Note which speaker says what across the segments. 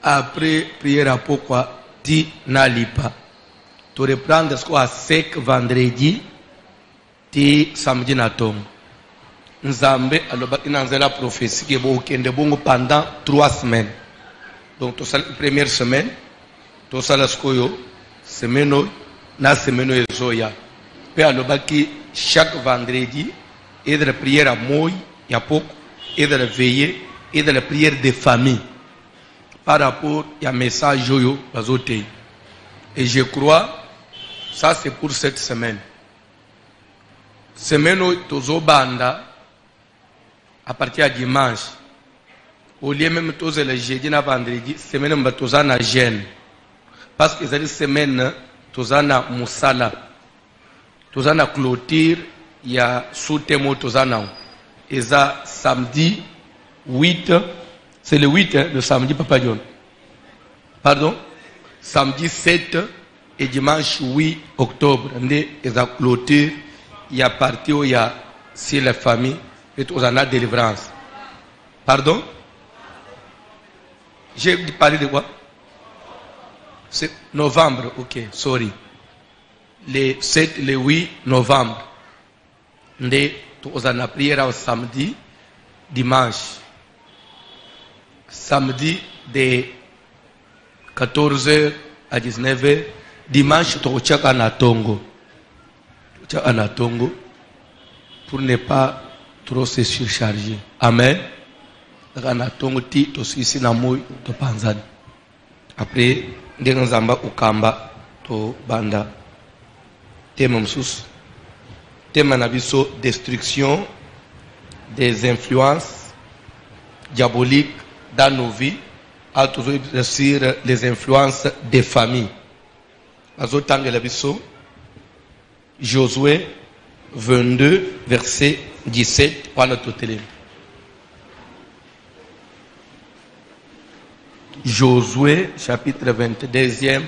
Speaker 1: après prière à pourquoi ti nalipa. Tu reprendre ce qu'on a sec vendredi, ti samedi na tongo. Nzambe aloba inanzela prophétie que bo kende bongo pendant 3 semaines. Donc tu la première semaine, tu la skoyo semaine na semaine ezoya. Pe aloba ki chaque vendredi et de la prière à moi ya poko et de la veillée et de la prière de famille par rapport à message yoyo bazote. Et je crois ça c'est pour cette semaine. Semaine tozo banda à partir de dimanche. Au lieu même tozo le jeudi na vendredi, semaine mba toza na jeûne. Parce que cette semaine toza na musala. Toza na clôture ya soutemo toza na. Et ça samedi 8, c'est le 8 le samedi Papa John. Pardon? Samedi 7 et dimanche 8 octobre. Et ça clôture, il y a parti où il y a si la famille et tout en a délivrance. Pardon? J'ai parlé de quoi? C'est novembre, ok, sorry. Le 7, le 8 novembre. Et tout en a prière au samedi, dimanche. Samedi de 14h à 19h. Dimanche, tu as un tongo. Tu as un tongo pour ne pas trop se surcharger. Amen. Un tongo ti to suisi na moi to panzani. Après, ndenga zamba ukamba to banda. Thème msus. Thème na biso destruction des influences diaboliques dans nos vies, à toujours sur les influences des familles. Josué 22, verset 17. Josué, chapitre 22,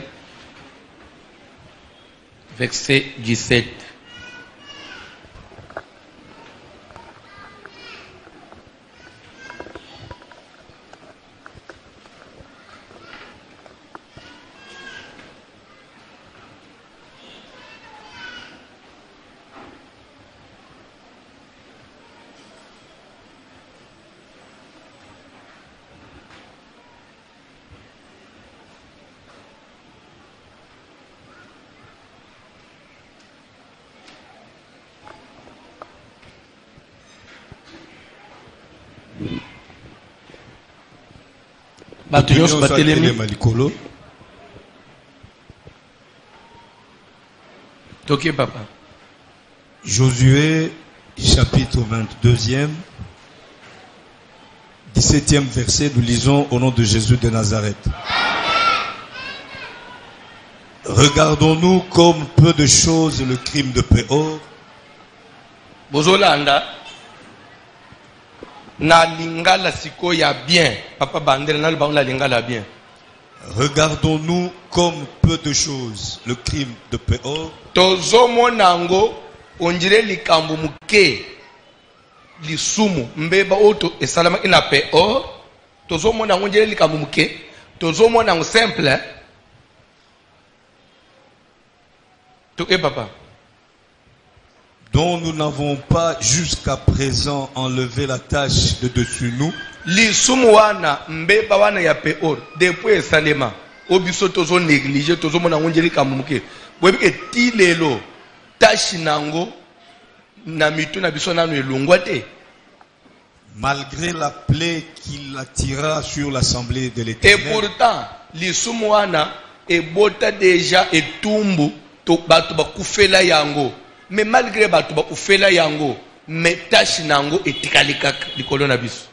Speaker 1: verset 17. Papa.
Speaker 2: Josué, chapitre 22e, 17e verset, nous lisons au nom de Jésus de Nazareth. Regardons-nous comme peu de choses le crime de Péor.
Speaker 1: Bozolanda na lingala siko ya bien. Papa bandere na la lingala bien.
Speaker 2: Regardons-nous comme peu de choses le crime de Péor.
Speaker 1: Tozomo nango onjire likambo muke lisumu mbeba oto esalama ina Péor. Tozomo nango onjire likambo muke. Tozomo nango simple. Toke papa.
Speaker 2: Dont nous n'avons pas jusqu'à présent enlevé la tâche de dessus nous.
Speaker 1: Lisumu wana mbeba wana ya Péor depuis esalema obiso tozo négliger tozo mona ngonjeli kamuke bwebike tilelo tashi nango na mitu na biso nanu elongwa te.
Speaker 2: Malgré la plaie qu'il attira sur l'assemblée de l'Éternel.
Speaker 1: Et pourtant lisumu wana ebota déjà etumbu to batu bakufela yango. Mais malgré batu bakufela yango mais tashi nango etikalikaka likolo na biso.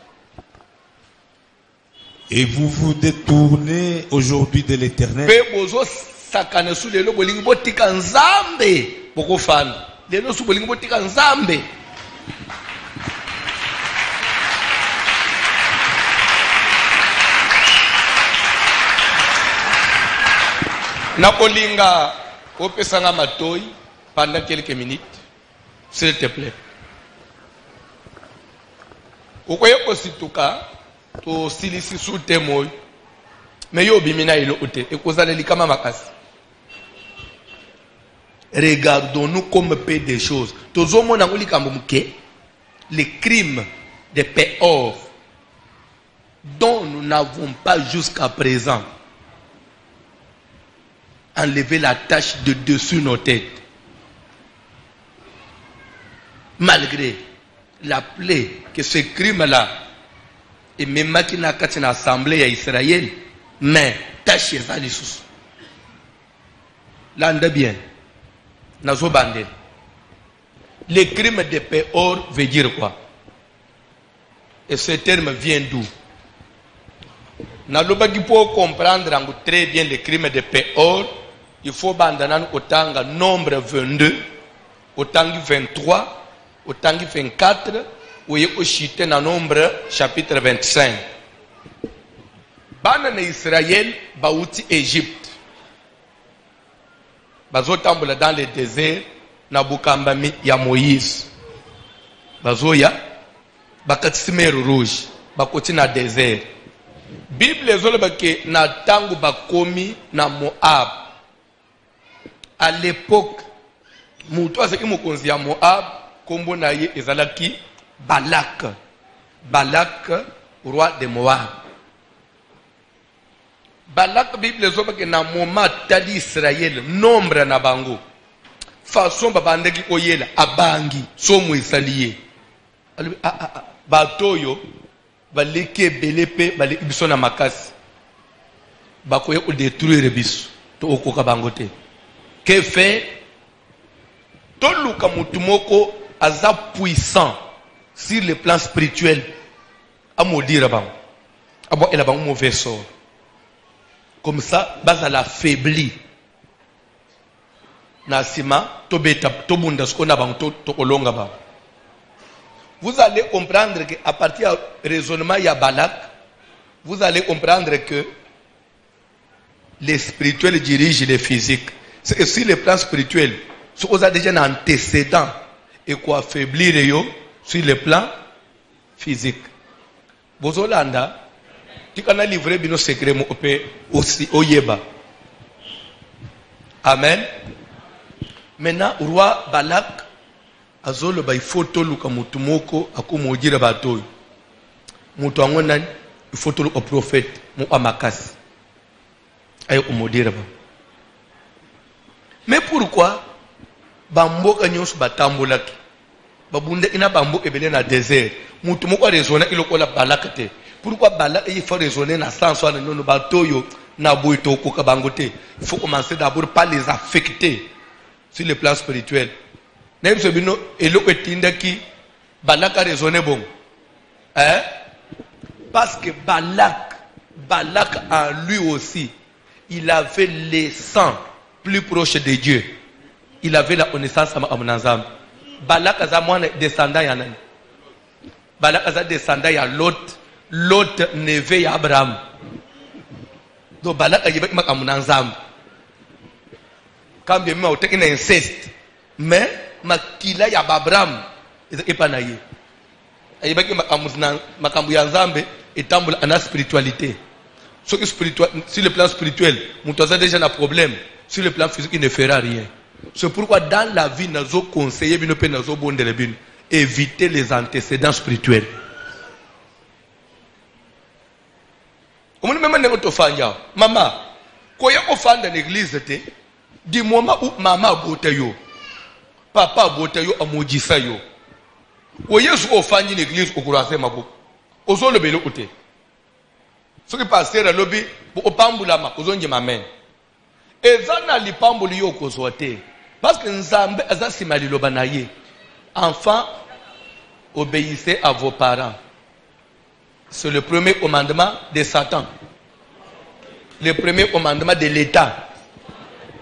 Speaker 2: Et vous vous détournez aujourd'hui de l'Éternel.
Speaker 1: Nakolinga opesanga matoi pendant quelques minutes, s'il te plaît. Okoye kosituka to silisi sous témoin Mais yo bimina ilo ote. Et kozale li kama makasi. Regardons-nous comme peu des choses. Tozomo nanguli kambomuke. Les crimes de Péor dont nous n'avons pas jusqu'à présent enlevé la tâche de dessus nos têtes. Malgré la plaie que ce crime-là et même qui n'a qu'à une assemblée à Israël, mais tâche ça les sous. Là, on est bien. Nazo bandel. Les crimes de Péor veut dire quoi? Et ce terme vient d'où? Pour comprendre très bien les crimes de Péor, il faut abandonner autant nombre 22, autant 23, autant 24, ou aussi dans nombre chapitre 25. Bana na Israël, baouti Égypte. Bazotambola dans le désert, na bukambami ya Moïse. Bazoya, bakati mer rouge, bakoti na désert. Bible zoloba ke na tangu bakomi na Moab. À l'époque, mutu azaki mokonzi ya Moab, kombo na ye ezalaki Balak. Balak, roi de Moab. Balak Bible zoloba ke na moment tali Israël nombre na bango. Façon babandeki oyela abangi somo isaliye. Batoyo baleke belepe bale biso na makasi. Bakoye o détruire biso to okoka bangote. Que fait Toluka mutumoko aza puissant sur le plan spirituel à maudire bang. Abo elle a un mauvais sort. Comme ça, basa la faibli. Nasima tobeta tobunda skona bang to olonga bang. Vous allez comprendre qu'à partir du raisonnement ya Balak, vous allez comprendre que les spirituels dirigent les physiques. C'est que sur le plan spirituel, si vous avez déjà un antécédent et quoi affaiblir sur le plan physique. Vous Hollanda, tu as livré nos secrets aussi au Yeba. Amen. Maintenant, roi Balak, azolo ba ifoto luka mutu moko akumojira batoyo mutu angona ifoto luka prophète mu amakasi ayo umodira ba. Mais pourquoi bamboka nyonso batambolaki babunda ina bamboka ebele na désert mutu moko raisonner ilokola Balak te? Pourquoi Balak il faut raisonner na sens wana nono batoyo na boito koka bangote? Il faut commencer d'abord par les affecter sur le plan spirituel. Balak a raisonné bon. Hein? Parce que Balak en lui aussi, il avait les sangs plus proches de Dieu. Il avait la connaissance à Amunazam. Balak a moins descendant à Nan. Balak a descendant à l'autre neveu Abraham. Donc Balak a dit à Amunazam. Quand bien même il y a inceste. Mais makila ya Abraham est pas naïe. Ayibaki makambu ya Nzambe etambula ana spiritualité. Sur le plan spirituel, mutoza déjà un problème. Sur le plan physique, il ne fera rien. C'est pourquoi dans la vie, nous avons conseillé éviter les antécédents spirituels. Comment maman, quand on fait dans l'église, du moment où maman a yo, papa a yo, amodisa yo. Oyesu ofanye l'église au courage maboko. Ozo le belo côté. Ce qui passe à lobby pour opambulama ozonje mamen. Ezana lipambuli yo kozwate. Parce que Nzambe azasima liloba na ye. Enfants, obéissez à vos parents. C'est le premier commandement de Satan. Le premier commandement de l'État.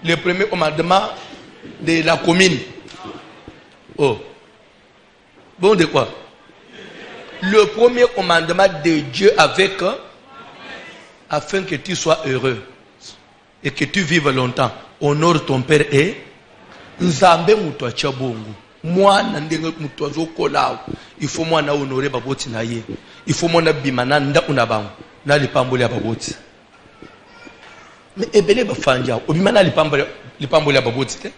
Speaker 1: Le premier commandement de la commune. Oh. Bon, de quoi? Le premier commandement de Dieu avec, afin que tu sois heureux et que tu vives longtemps. Honore ton père et Nzambe mutwa chabongo. Moi, nandenge mutwa zokolao. Il faut moi na honorer baboti na ye. Il faut moi na bimana nda unabango. Na lipamboli ya baboti. mais ebele bafanja obimana lipambo ya baboti te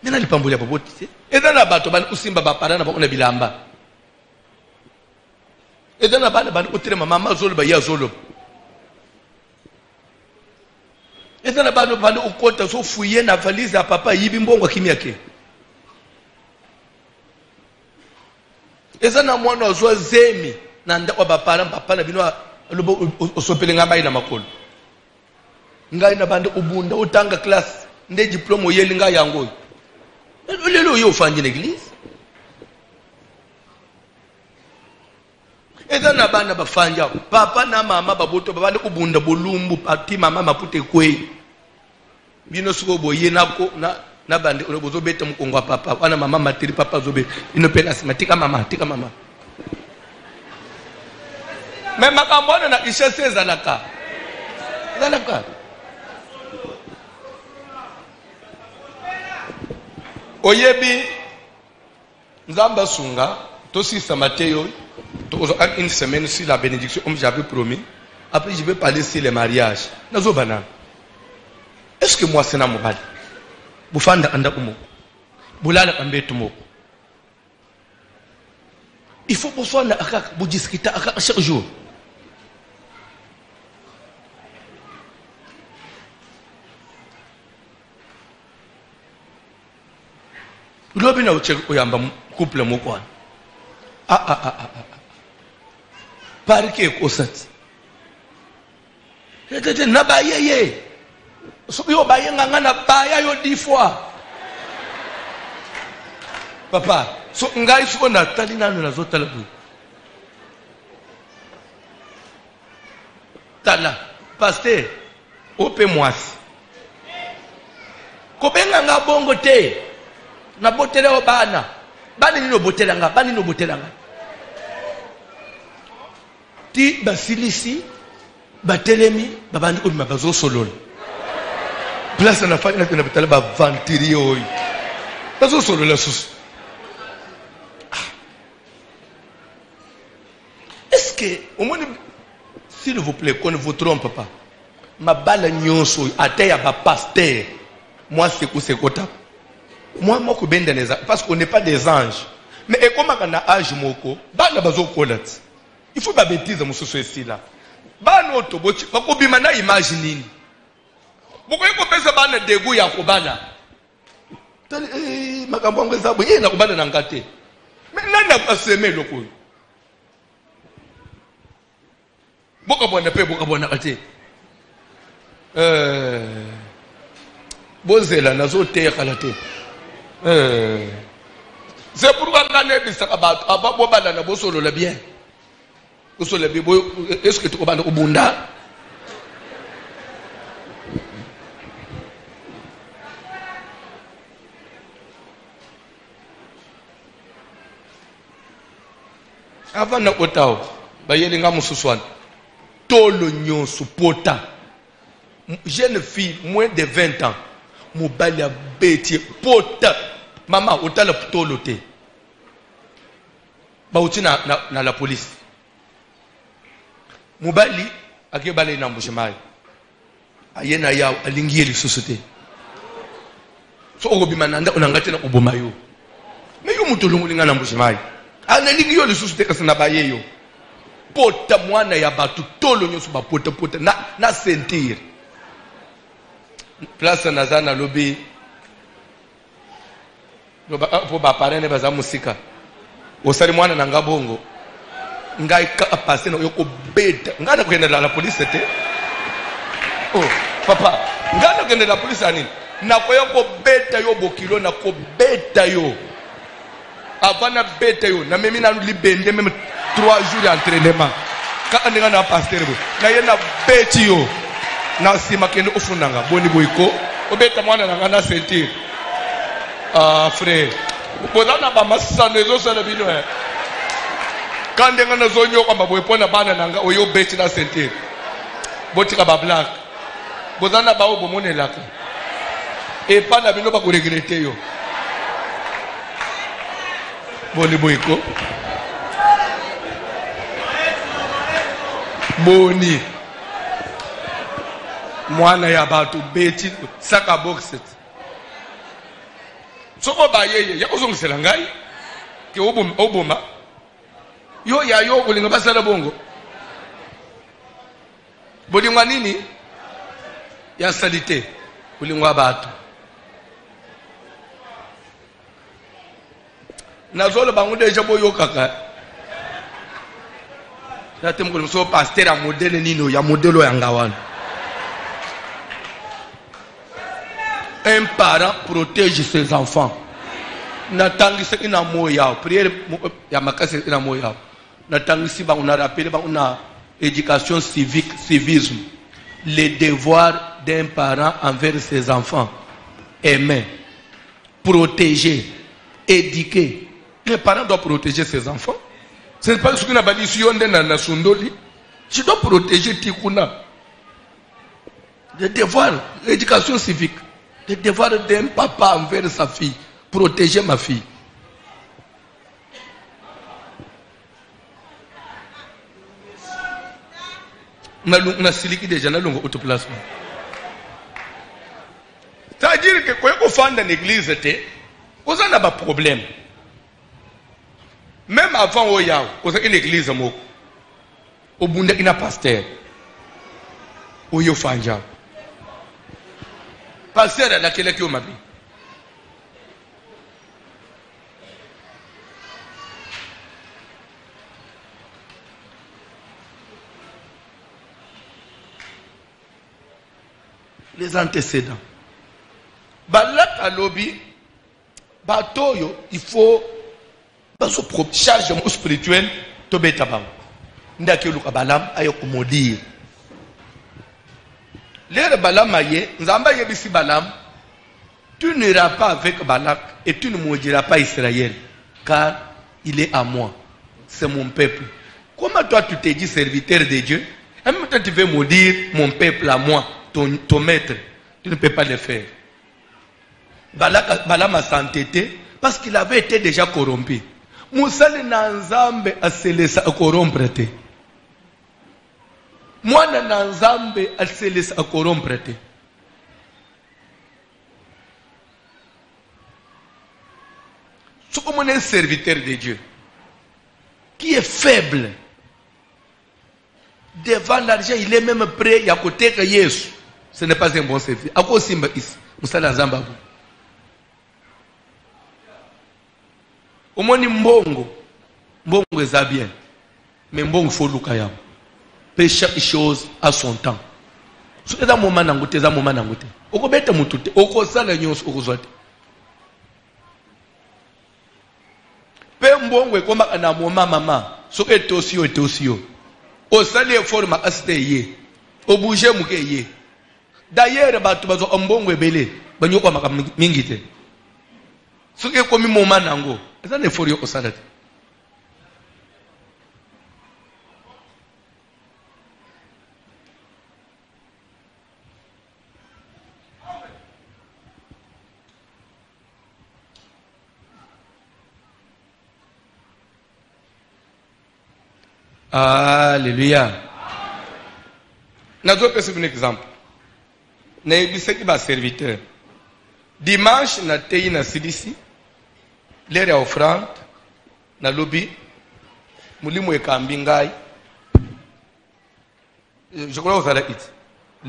Speaker 1: nena lipambo ya baboti te edana bato bana usimba baparana bakona bilamba edana bana utire mama zolo ba ya zolo edana bana ukota so fuye na valise ya papa yibi mbongo kimia ke ezana mwana ozo zemi na ndako bapara papa na bino lobo osopele ngamba ina makolo ngai na bande ubunda utanga class nde diploma yeli nga yango lelo yo fanje na église ezana bana bafanja papa na mama baboto babande ubunda bolumbu pati mama mapute kwe bino suko boye nako na bande obozo beta mukongwa papa wana mama matiri papa zobe ino pena simatika mama tika mama mais makambona na ishese zalaka oyebi nzamba sunga tosisa Matthieu une semaine sur la bénédiction comme j'avais promis. Après je vais parler sur les mariages nazo banana. Est-ce que moi c'est na mobali bufanda anda umo bulala ambetu mo il faut boswana akaka bujiskita akaka chaque jour. Lobi na uche oyamba couple moko parike kosati tete na bayeye so yo bayenga ngana baya yo 10 fois papa so ngai so na tali nanu na zotala bu tala pasteur ope mwasi kobenga nga bongo te na botele o bana nino botelanga ti basilisi batelemi babandi ko mabazo solola place na fanya na betala ba ventiri oyi bazo solola sus. Est-ce que au moins s'il vous plaît qu'on ne vous trompe pas ma bala nyonso ateya ba pasteur moi c'est kota moi moko benda neza parce qu'on n'est pas des anges mais et comme kana âge moko bana bazo kolat il faut ba bêtise mususu esila bana otobochi bakobima na image nini boko yeko pesa bana degu ya kobala tali makambo ngeza bo yena kobala na ngate mais nani aseme loko boka bona ate bozela nazo teka la te. C'est pourquoi quand on dit ça, on va bien. Est-ce que tu vas au bunda? Avant de otao, bayelinga mususwan. Tolo nyonso pota. Jeune fille moins de 20 ans. Mobali a bêti pota mama otala tolo te ba uti na la police mobali akebale na mbushimai ayena ya alingiye li société so okobima nanda onangate na obomayo me yo mutolungu linga na mbushimai ana lingiyo li société kasana bayeyo pota mwana ya batu tolo nyoso ba pota na sentir place nazana lobi po ba parene baza musika osali mwana na ngabongo ngai ka passer no yoko beta ngana kwenda la police te oh papa ngana kwenda la police anini na ko yoko beta yo bokilo na ko beta yo avana beta yo na memi na libende même 3 jours d'entraînement ka ndinga na pasteur bo na yena beti yo na sima kende ofunanga boni boyiko obeta mwana na ngana sentir frère bodana ba masano ezo sala bino kande ngana zonyo kwamba boyepona bana nanga oyo beti na sentir botika ba black bodana ba obomonelaka e pana bino ba ko regretter yo boni boyiko boni mwana ya batu beti saka boxet soko bayeye ya ozongisela ngai ke oboma yo ya yo kulinga basala bongo bolingwa nini ya salite kulingwa batu nazolo bangu deja boyo kaka nate mukulu so pasteur a modèle nino ya modèle ya ngawano. Un parent protège ses enfants. Natangisi ina moya prière ya makasi ina moya. Natangisi ba una rappelé ba una éducation civique, civisme. Les devoirs d'un parent envers ses enfants. Aimer, protéger, éduquer. Les parents doivent protéger ses enfants. Ce n'est pas ce qu'on a dit si on est dans la Sundoli. Je dois protéger Tikuna. Les devoirs, l'éducation civique. Les devoirs d'un papa envers sa fille. Protéger ma fille. On a siliki déjà dans l'autoplacement. C'est-à-dire que quand on fait dans l'église, on a un problème. Même avant on a une église, au bout il y a un pasteur. Où il y a un pasteur à laquelle on m'a dit. Les antécédents. Balak lobby, batoyo, il faut charge spirituelle, tobeta bang. Ndaki luka balam ayo kumodir. L'air balam aye, nzamba yebisi balam, tu n'iras pas avec Balak et tu ne maudiras pas Israël, car il est à moi, c'est mon peuple. Comment toi tu t'es dit serviteur de Dieu? En même temps tu veux maudire mon peuple à moi, ton maître, tu ne peux pas le faire. Balam a s'entêté parce qu'il avait été déjà corrompu. Moussa Nanzambe a se laissé corrompre. Moi Nanzambe a se laissé corrompre. Si on est un serviteur de Dieu qui est faible devant l'argent, il est même prêt à côté que Jésus. Ce n'est pas un bon service. À quoi Simba ici? Moussa Nanzamba. Au moins, mbongo est bien. Mais mbongo faut l'ukaya. Chaque chose à son temps. Si tu as un moment d'angouté, tu as un moment d'angouté. Tu as un moment d'angouté. Tu as un moment d'angouté. Pe mbongo est comme un moment maman. Si tu es aussi, tu es aussi. Au salaire forme à ce ye. Au bouger mouke ye. D'ailleurs, tu vas avoir un mbongo est belé. Tu vas avoir un mingite. Si tu es comme un moment d'angouté. C'est un effort au salaire. Alléluia. Nous avons un exemple. Nous avons un serviteur. Dimanche, nous avons un silisi. L'air est offrande. Nous avons un kambingai. Je crois que vous allez dit.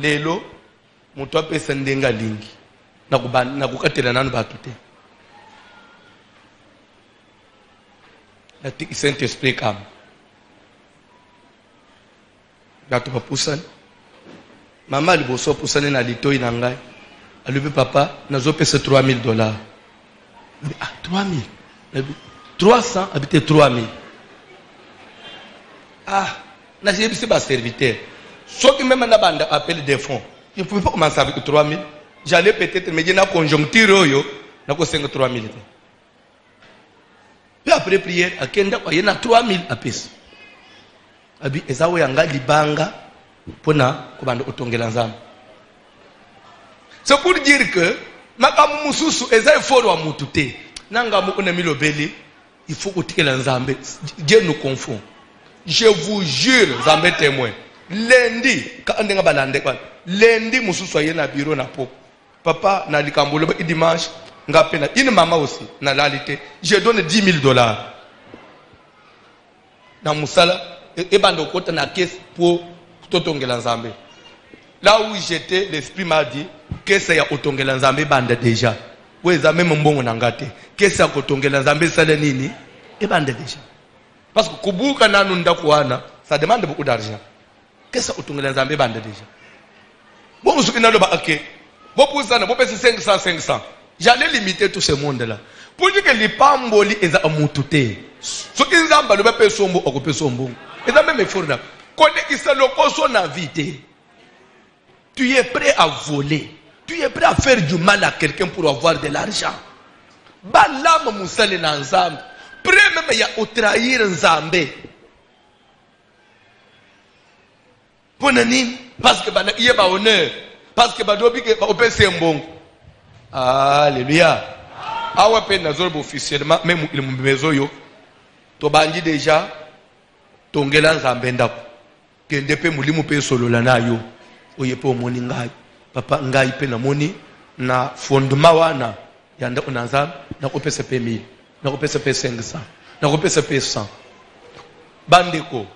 Speaker 1: Lelo, nous avons un sendenga lingi. Nous avons un batute. Le Saint-Esprit comme. Gato papusan mama liboso pusane na litoi na ngai alubi papa nazopesa $3000 ah 3000 300 habité 3000 ah na jebisi ba serviteur soki même na banda appel des fonds il ne pouvait pas commencer avec 3000 j'allais peut-être me dire na conjoncture yo na ko 3000 puis après prière akenda kwa yena 3000 apesa abi ezawe yanga libanga pona kubanda otongela nzambe. C'est pour dire que makamu mususu ezawe foro wa mutu te nanga mu ona milobeli il faut otikela nzambe. Dieu nous confond. Je vous jure, nzambe témoin, Lundi, quand on est balande, lundi, moussou soyez na bureau na po. Papa, na likambolo, et dimanche, ngapena, une maman aussi, na lalité, je donne $10,000. Na moussala, et bando kota na caisse pour totongela nzambe. Là où j'étais, l'esprit m'a dit, que c'est ya otongela nzambe bande déjà. Oui, ça même mbongo nangate. Que c'est ya otongela nzambe sale nini, et bande déjà. Parce que kubuka na nunda kuana, ça demande beaucoup d'argent. Qu'est-ce que tu as fait déjà? Bon, vous avez dit, vous 500. J'allais limiter tout ce monde-là. Pour dire que les pamboli sont à moutouté. Ce qui est en train de faire, c'est que les pamboli sont à moutouté. Tu es prêt à voler. Tu es prêt à faire du mal à quelqu'un pour avoir de l'argent. Balam Moussale Nanzam. Prêt même à trahir Nzambe. Parce que il y a honneur, parce que dobi que opé c'est bon. Alléluia. Awa pe nazor officiellement même il mbezo yo. To bandi déjà tongela nzambe ndako. Kende pe mulimu pe solola na yo. Oye pe omoni ngai. Papa ngai pe na moni na fondement wana ya ndako na nzambe na kopesa pe 1000, na kopesa pe 500, na kopesa pe 100. Bandeko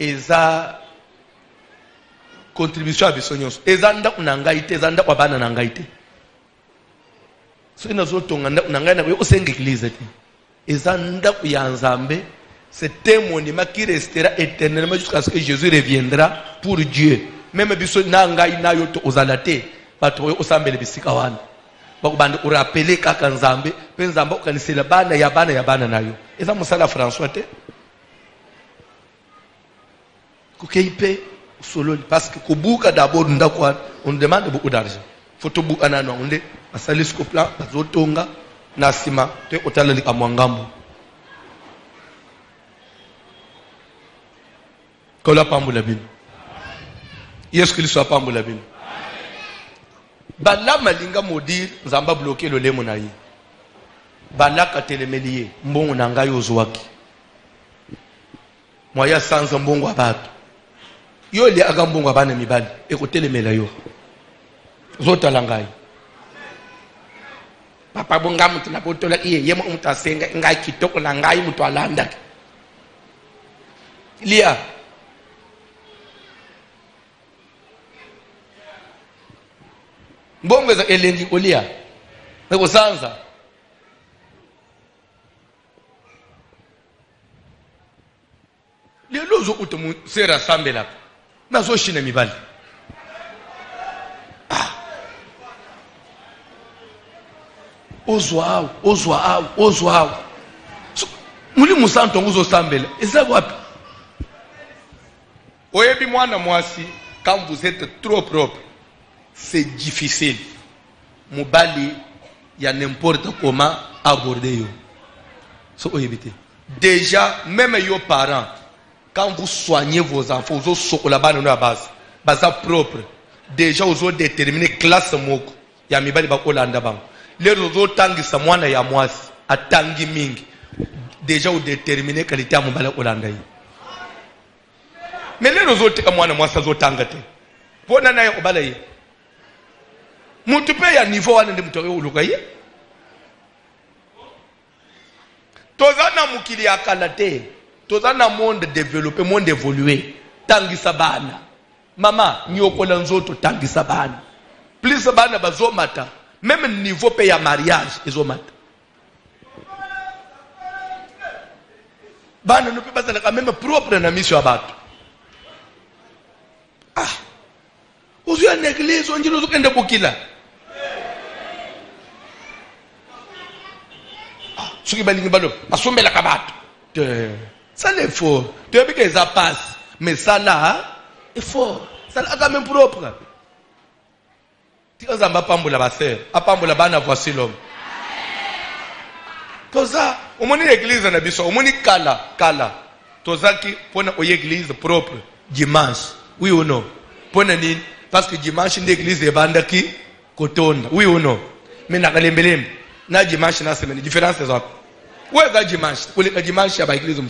Speaker 1: eza contribution à bisonyos ezanda unangaite ezanda kwabana nangaite so inazo tonganda unangaina ko osenga église te ezanda kuyanzambe c'est un monument qui restera éternellement jusqu'à ce que Jésus reviendra pour Dieu. Même biso nangai na yo to ozalate bato osambele bisika wana bakubanda urapele kaka nzambe pe nzambe okanisela bana ya bana nayo eza musala François te parce que Kubuka d'abord on demande beaucoup d'argent. Faut tout bouger na onde asali plan azotonga na sima te otala li amwangambo. Kola pambula bin. Yesu Kristo pambula bin. Bala malinga modir nzamba bloquer le lemo na yi. Bala katelemeliye mbongo na ngai ozwaki. Moya sans mbongo abatu. Yo li agambongo abana mibali ekotelemela yo zotala ngai papa bonga mutu na botola iye yemo mutu asenga ngai kitoko na ngai mutu alanda lia mbongo za elengi olia eko sanza lelo zo utomu sera sambela nazo shine mibali ozwa muli musanto nguzo sambela eza wapi oyebi mwana mwasi quand vous êtes trop propre c'est difficile mubali ya n'importe comment aborder yo so oyebite déjà même yo parents quand vous soignez vos enfants, vous soyez à base, basa propre. Déjà vous avez déterminé classe moko. Ya mibali ba Olanda bang. Les autres tangi samwana ya mwasi, atangi mingi. Déjà vous déterminé qualité à mobala Olanda yi. Mais les autres amwana mwasi zo tangate. Pona na ya obala yi. Mutu pe ya niveau wana ndi mutoke uluka yi. Tozana mukili ya kalate. Tout un monde développé, monde évolué. Tangi sabana. Maman, nyoko lanzoto tangi sabana. Plus sabana bazomata. Même niveau paye à mariage, ezomata. Bana ne peut pas être même propre na mission abato. Ah. Ozu ya église, on dit nous kende bokila. Ah, suki balingi balo, asombe la kabato. Ça c'est fort. Tu as vu que ça passe. Mais ça là, est fort. Ça là quand même propre. Tu as un pamboula basser. A pamboula bana voici l'homme. Tout ça, au moins l'église na biso, au moins kala. Tout ça qui pour une église propre dimanche. Oui ou non? Pour nini? Parce que dimanche l'église est banda qui cotonne. Oui ou non? Mais na kalembelem. Na dimanche na semaine différence c'est ça. Où est le dimanche? Pour le dimanche, il y a l'église.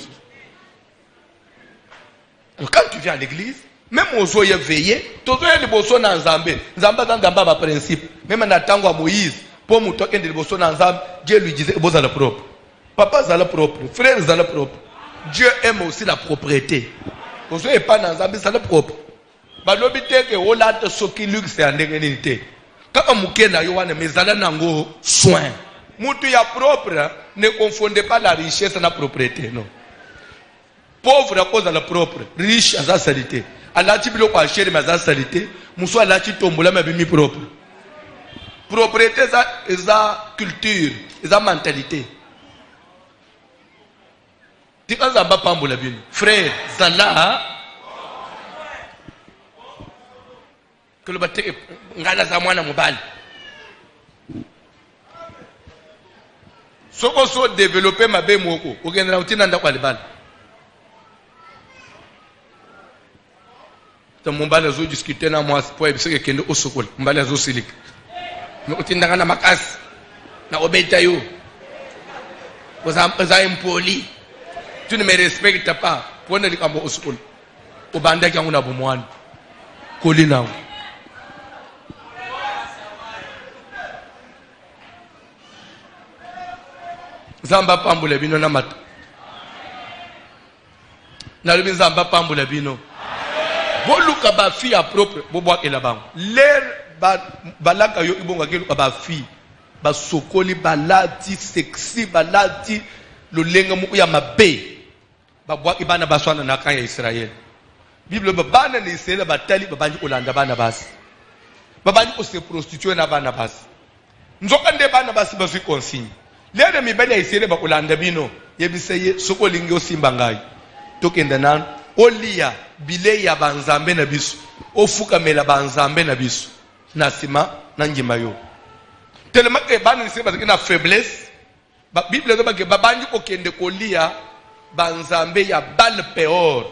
Speaker 1: Quand tu viens à l'église, même aux oeufs veillés, tous les bossos dans Zambé. Zambé dans Zambé principe. Même en attendant Moïse, pour nous toquer des bossos dans Zambé, Dieu lui disait, vous allez propre. Papa allez propre. Frère allez propre. Dieu aime aussi la propreté. Vous n'êtes pas dans Zambé, c'est propre. Balobité que Olate Soki luxe et indemnité. Quand on mouké na yoane, mais zala nango soin. Moutou ya propre, ne confondez pas la richesse et la propreté, non. Pauvre à cause de la propre, riche à sa salité. À la tibilo kwa chéri ma sa salité, mousso à la titombola ma bimi propre. Propreté c'est sa culture, c'est sa mentalité. Tika zamba pambola bino. Frère, zala que le bâtiment ngala za mwana mobali. Soko so développer ma be moko, okendela utina ndakwa libala. To mbala zo discuter na moi pour ebise ke kende osokol, mbala zo silik. No utinda na makasi na obeta yo. Oza impoli. Tu ne me respectes pas. Pona likambo osokol. Obanda kyangu na bomwana. Kolina. Zamba pambula bino na mata. Na lubi zamba pambula bino. Boluka ba fi a propre bobo akela bango. L'air balaka yo ibonga kelo ba fi ba sokoli balati sexy balati lolenga mu ya mabe. Ba bwa ibana baswana na kan ya Israël. Bible bana ni Israël batali babanji kolanda bana basi. Babanji ko se prostituer na bana basi. Nzoka nde bana basi ba fi consigne. Lere mibele isere ba kulanda bino yebiseye soko lingi osimba ngai tokenda nan olia bile ya banzambe na biso ofuka mela banzambe na biso na sima na njima yo tellement que bana isere ba na faiblesse ba bible zo ba ke babanji ko kende kolia banzambe ya Baal-Peor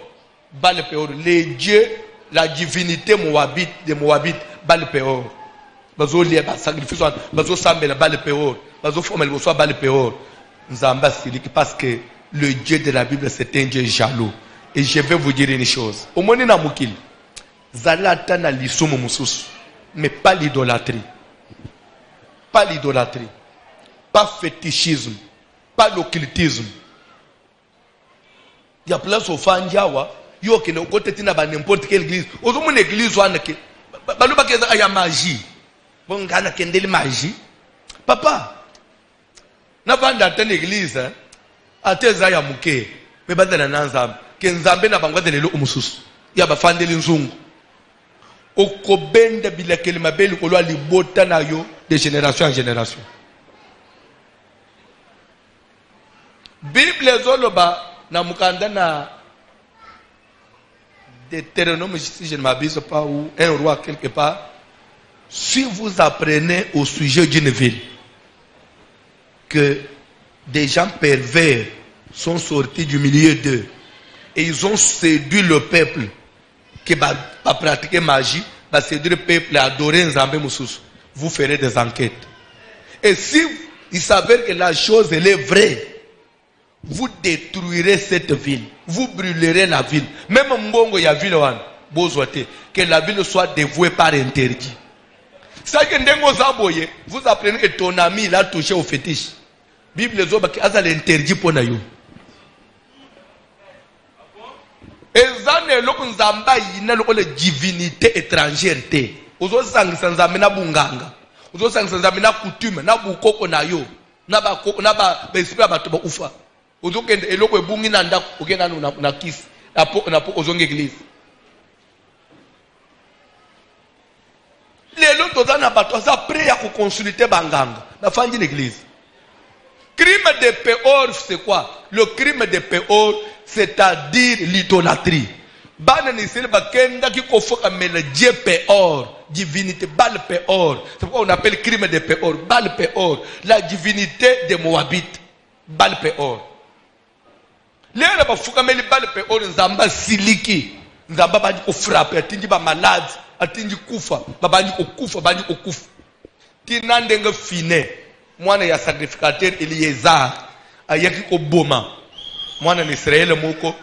Speaker 1: les dieux la divinité moabite de Moabite Baal-Peor bazo lia ba sacrifice bazo sambela Baal-Peor bazo formel bo so Baal-Peor nzamba siliki parce que le Dieu de la Bible c'est un Dieu jaloux et je vais vous dire une chose au moni na mukili zalata na lisumu mususu mais pas l'idolâtrie pas fétichisme pas l'occultisme ya place ofanjawa yo ke na kote tina ba n'importe quelle église ozo mon église wana ke baluba ke ya magie bon ngana kendeli magie papa na banda tena église ateza ya muke me badala na nzambe ke nzambe na bango delelo umususu ya bafandeli nzungu okobenda bilakeli mabeli kolwa libota na yo de génération en génération. Bible zoloba na mukanda na Deutéronome, si je ne m'abuse pas, ou un roi quelque part, si vous apprenez au sujet d'une ville que des gens pervers sont sortis du milieu d'eux et ils ont séduit le peuple qui va pratiquer magie, va séduire le peuple à adorer Nzambe Moussous, vous ferez des enquêtes. Et si il s'avère que la chose elle est vraie, vous détruirez cette ville, vous brûlerez la ville. Même Mbongo ya ville wan, bozwate, que la ville soit dévouée par interdit. Ça que ndengo zaboye, vous apprenez que ton ami il a touché au fétiche. Bible zoba ki aza l'interdit pour na yo. Ezane loko nzamba yina loko le divinité étrangère te. Ozo sangisa nzambe na bunganga. Ozo sangisa nzambe na coutume na bukoko na yo. Na ba esprit abato ba ufa. Ozo kende eloko ebungi na ndako okena na kisi. Na po ozonga église. Lelo tozana bato za prêt à consulter banganga. Na fandi l'église. Crime de Péor, c'est quoi? Le crime de Péor, c'est-à-dire l'idolâtrie. Bana ni sele bakenda ki kofoka mele Dieu Péor, divinité Baal-Peor. C'est pourquoi on appelle crime de Péor, Baal-Peor, la divinité des Moabites, Baal-Peor. Lera bafuka mele Baal-Peor nzamba siliki, nzamba bandi ko frapper, atingi ba malade, atingi kufa, babandi ko kufa, bandi ko kufa. Tinandenge fine. Mwana ya sacrificateur Eliezer ayaki ko boma mwana na Israël moko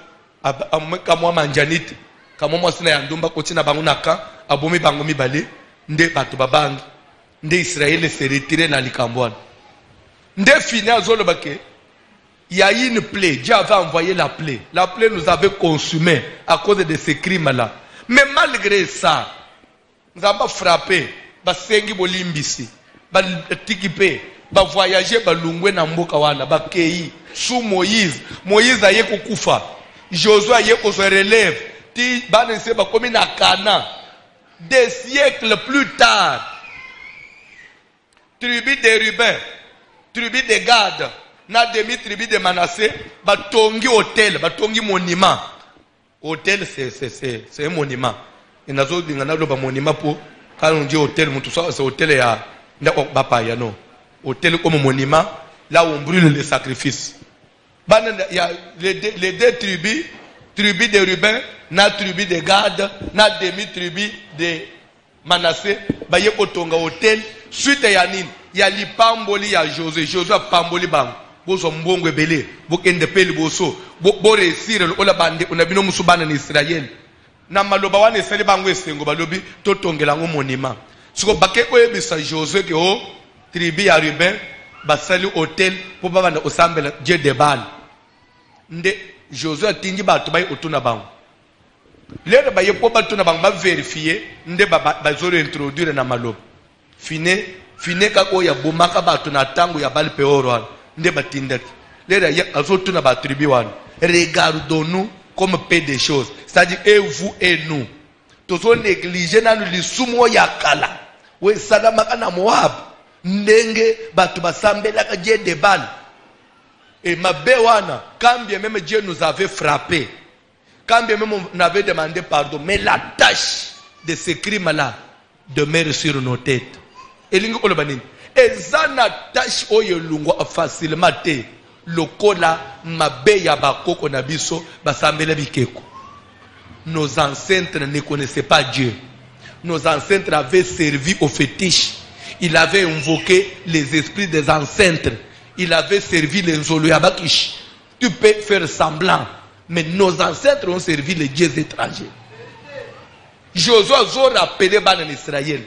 Speaker 1: kamwa manjanite kamwa mwasina ya ndumba kotina bango naka abomi bango mibale nde bato babangi nde Israël se retire na likambwana nde fini azoloba ke il y a une plaie. Dieu avait envoyé la plaie. La plaie nous avait consumé à cause de ces crimes-là. Mais malgré ça, nous avons frappé. Ba sengi bolimbisi. Ba tikipe. Ba voyager ba lungwe na mboka wana. Ba kei. Sous Moïse. Moïse a yeko kufa. Josué a yeko se relève. Ti ba nese ba komi na Canaan. Des siècles plus tard. Tribu de Ruben. Tribu de Gad. Na demi tribu de Manassé, batongi hôtel, batongi monument. Hôtel c'est un monument. Et nazo dingana lo ba monument pour quand on dit hôtel, tout ça c'est hôtel ya bapa ya non. Hôtel comme monument, là où on brûle les sacrifices. Il y a les deux tribus, tribu de Ruben, na tribu de Gad, na demi tribu de Manassé, ba yeko tonga hôtel suite ya nini? Ya lipamboli ya Josué, Josué pamboli bang. Boso mbongo ebele bokende peli boso bo resire ola bande onabino musubana ni Israël na maloba wana esali bango esengo balobi totongela ngo monument siko bake oyebisa Josué ke o tribu ya Ruben basali hôtel po bana osambela Dieu de Baal nde Josué atingi bato bayi otuna bango lero baye po batuna bango ba vérifier nde bazolo introduire na maloba fine kako ya bomaka bato na tango ya Baal Peor nde batindaki lera ya azotuna ba tribu wana regardons-nous comme peu de choses, c'est-à-dire et vous et nous tozo négliger nanu lisumu ya kala we sadama kana Moab ndenge batu basambela ka Dieu de Baal et mabe wana quand bien même Dieu nous avait frappé, quand bien même on avait demandé pardon, mais la tâche de ces crimes là demeure sur nos têtes. Elingo olobanini ezana tâche oyo lungo facilement te lokola mabe ya bakoko na biso basambela bikeko. Nos ancêtres ne connaissaient pas Dieu. Nos ancêtres avaient servi aux fétiches. Ils avaient invoqué les esprits des ancêtres. Ils avaient servi les Nzoloyabakish. Tu peux faire semblant, mais nos ancêtres ont servi les dieux étrangers. Josué a rappelé en Israël.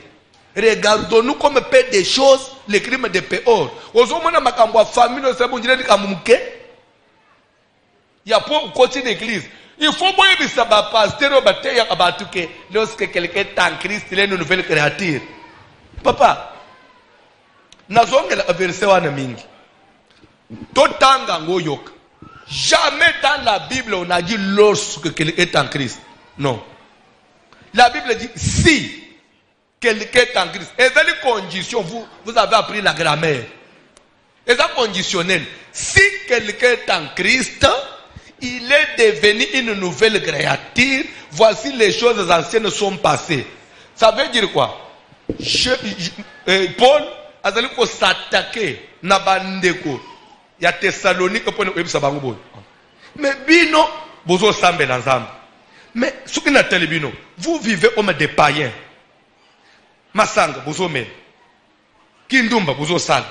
Speaker 1: Regardons-nous comme peu des choses, les crimes de Péor. Ozomona makambo famille no sebo njire dikamumke. Ya pour côté d'église. Il faut boyer bisa ba pasteur ba te ya abatuke lorsque quelqu'un est en Christ, il est une nouvelle créature. Papa, nazongela verset wana mingi. Totanga ngoyoka. Jamais dans la Bible on a dit lorsque quelqu'un est en Christ. Non. La Bible dit si quelqu'un est en Christ. Et c'est une condition. Vous avez appris la grammaire. Et c'est conditionnel. Si quelqu'un est en Christ, il est devenu une nouvelle créature. Voici les choses anciennes sont passées. Ça veut dire quoi? Paul a dit qu'il s'attaquer na bandeko. Il y a Thessalonique pour nous. Mais bino, bozo sambe l'ensemble. Mais ce qui n'a pas bino, vous vivez comme des païens. Masanga bozo men. Kindumba bozo sal.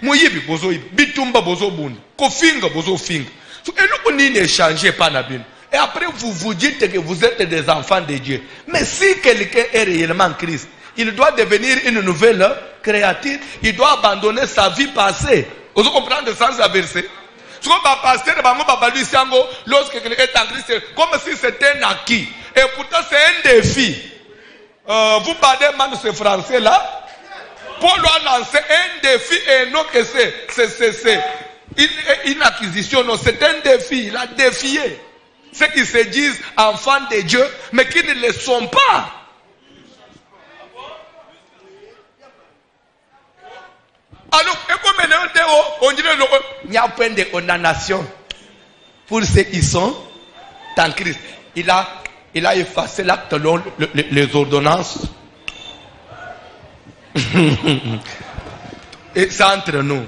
Speaker 1: Moyibi bozo ibi. Bitumba bozo bunda. Kofinga bozo finga. Et nous on n'est échangé pas na bino. Et après vous vous dites que vous êtes des enfants de Dieu. Mais si quelqu'un est réellement en Christ, il doit devenir une nouvelle créature. Il doit abandonner sa vie passée. Vous comprenez le sens de la verset? Lorsque quelqu'un est en Christ, comme si c'était un acquis. Et pourtant c'est un défi. Vous parlez mal de ce français là. Paul a lancé un défi et non que c'est une acquisition. Non, c'est un défi. Il a défié ceux qui se disent enfants de Dieu, mais qui ne le sont pas. Alors, on dirait qu'il n'y a point de condamnation pour ceux qui sont en Christ. Il a effacé l'acte long, les ordonnances. Et c'est entre nous.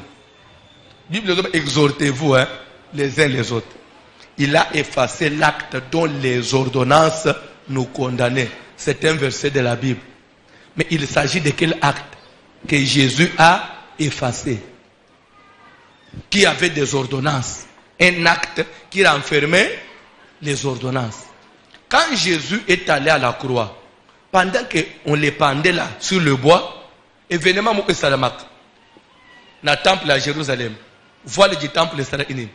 Speaker 1: Bible dit exhortez-vous les uns les autres. Il a effacé l'acte dont les ordonnances nous condamnaient. C'est un verset de la Bible. Mais il s'agit de quel acte que Jésus a effacé? Qui avait des ordonnances. Un acte qui renfermait les ordonnances. Quand Jésus est allé à la croix, pendant qu'on les pendait là, sur le bois, événement Mouké Salamak, dans le temple à Jérusalem, voile du temple sera iné.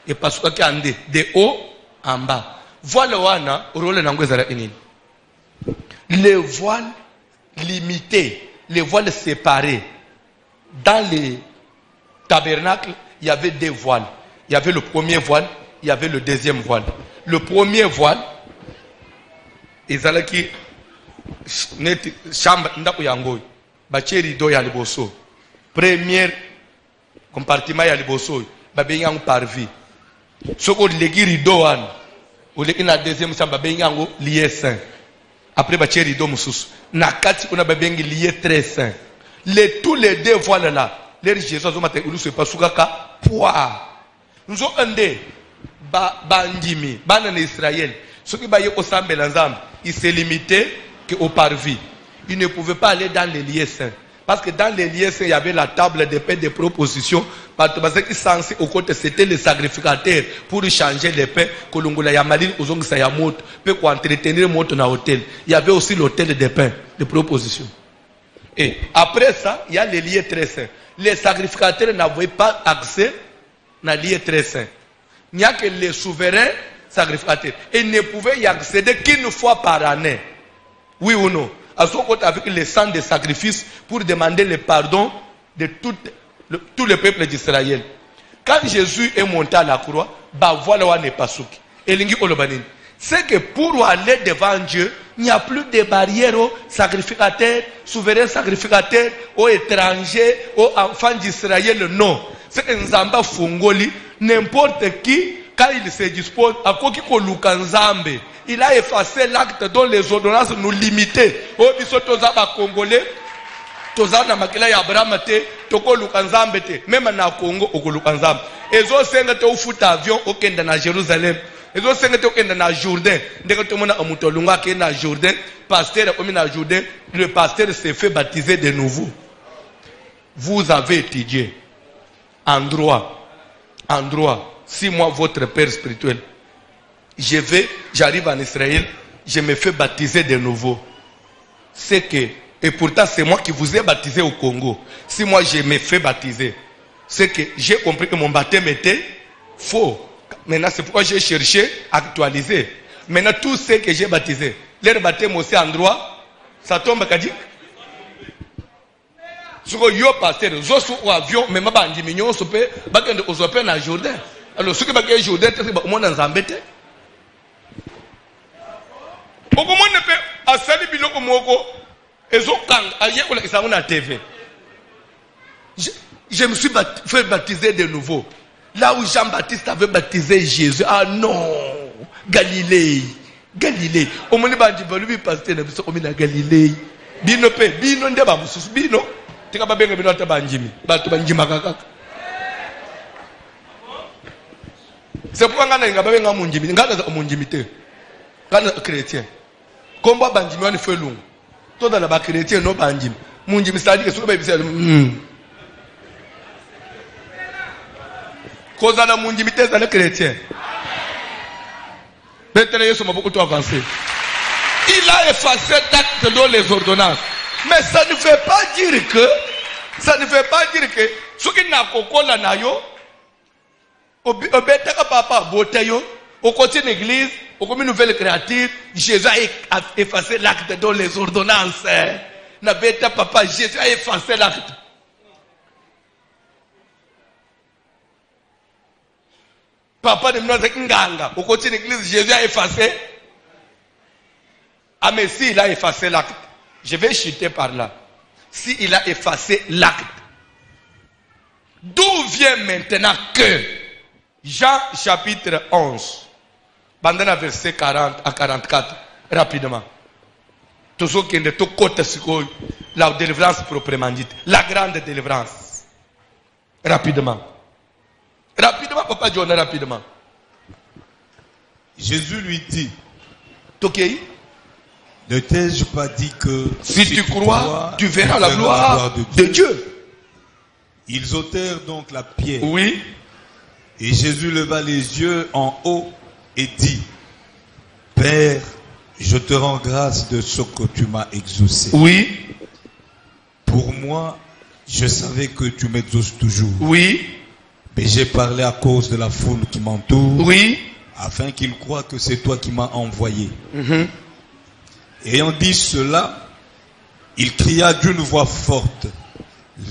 Speaker 1: Et parce que ande de haut en bas. Voile wana, rôle n'angwe sera iné. Les voiles limités, les voiles séparés, dans les tabernacles, il y avait deux voiles. Il y avait le premier voile, il y avait le deuxième voile. Le premier voile, ils allaient qui chambre ndako yango batie rideau ya liboso premier compartiment ya liboso babengango parvis soko legi rideau wana oleki na deuxième chambre babengango lieu saint après batie rideau mususu na kati kuna babengi lieu très saint tous les deux voiles là les Jésus azomata ulusu pasukaka poa nzo ande ba ndimi bana na Israël soki baye osambela nzambe il s'est limité qu'au parvis. Il ne pouvait pas aller dans les lieux saints. Parce que dans les lieux saints, il y avait la table de paix de proposition. Parce que censé au côté, c'était le sacrificateur pour changer les paix. Kolongola Yamalin, Ozong Sayamot, pour entretenir le moto dans l'hôtel. Il y avait aussi l'hôtel de paix de proposition. Et après ça, il y a les lieux très saints. Les sacrificateurs n'avaient pas accès dans les lieux très saints. Il n'y a que les souverains sacrificateurs. Ils ne pouvaient y accéder qu'une fois par année. Oui ou non? À son côté avec le sang de sacrifice pour demander le pardon de tout le peuple d'Israël. Quand Jésus est monté à la croix, bah voilà n'est pas souki. Et l'ingi olobanin. C'est que pour aller devant Dieu, il n'y a plus de barrières aux sacrificateurs, souverains sacrificateurs, aux étrangers, aux enfants d'Israël. Non. C'est que Nzamba Fungoli, n'importe qui, quand il se dispose, à quoi qu'il Nzambe, il a effacé l'acte dont les ordonnances nous limitaient. Oh, biso toza ba Congolais, toza na makila ya Abraham te, toko lukanzambe te, même na Congo oko lukanzambe. Ezo senga te ufuta avion okenda na Jérusalem. Ezo senga te okenda na Jourdain. Ndeko to mona omutolunga ke na Jourdain, pasteur omi na Jourdain, le pasteur s'est fait baptiser de nouveau. Vous avez étudié en droit, 6 mois votre père spirituel. J'arrive en Israël, je me fais baptiser de nouveau. C'est que, et pourtant c'est moi qui vous ai baptisé au Congo. Si moi je me fais baptiser, c'est que j'ai compris que mon baptême était faux. Maintenant c'est pourquoi j'ai cherché à actualiser. Maintenant tout ce que j'ai baptisé, leur baptême aussi en droit, ça tombe à dire. Sur yo pasteur, zo sur avion, même pas en diminution, on peut, bakende ozope na Jourdain. Alors ce que bakende Jourdain, c'est au monde en embêté. Je me suis fait baptiser de nouveau. Là où Jean-Baptiste avait baptisé Jésus. Ah non, Galilée. Au moment où il pasteur na Galilée. Bino pe, bino ndeba mususu, bino. Tika ba benga bino tabanjimi. Batu banjima kaka. C'est pourquoi ngana nga ba benga munjimi, ngana za munjimi te. Ngana chrétien. Komba banjimi wani fe lungu. Toda la ba chrétien no banjimi. Munjimi sadi ke soba ibisa. Koza na munjimi te za le chrétien. Peut-être Yesu maboko to avancer. Il a effacé d'actes dans les ordonnances. Mais ça ne veut pas dire que ce qui n'a pas na yo obetaka papa botayo au côté de l'église, au comme une nouvelle créature, Jésus a effacé l'acte dans les ordonnances. Na beta papa, Jésus a effacé l'acte. Papa de Mnoza Nganga, au côté de l'église, Jésus a effacé. Ah mais si il a effacé l'acte, je vais chuter par là. Si il a effacé l'acte, d'où vient maintenant que Jean chapitre 11, bandana verset 40 à 44, rapidement. Tout ce qui est de tout côté, la délivrance proprement dite, la grande délivrance. Rapidement. Rapidement, papa John, rapidement.
Speaker 2: Jésus lui dit,
Speaker 1: Tokei,
Speaker 2: ne t'ai-je pas dit que
Speaker 1: si tu crois, tu verras la gloire de Dieu.
Speaker 2: Ils ôtèrent donc la pierre.
Speaker 1: Oui.
Speaker 2: Et Jésus leva les yeux en haut et dit, Père, je te rends grâce de ce que tu m'as exaucé.
Speaker 1: Oui.
Speaker 2: Pour moi, je savais que tu m'exauces toujours.
Speaker 1: Oui.
Speaker 2: Mais j'ai parlé à cause de la foule qui m'entoure.
Speaker 1: Oui.
Speaker 2: Afin qu'ils croient que c'est toi qui m'as envoyé. Ayant dit cela, il cria d'une voix forte,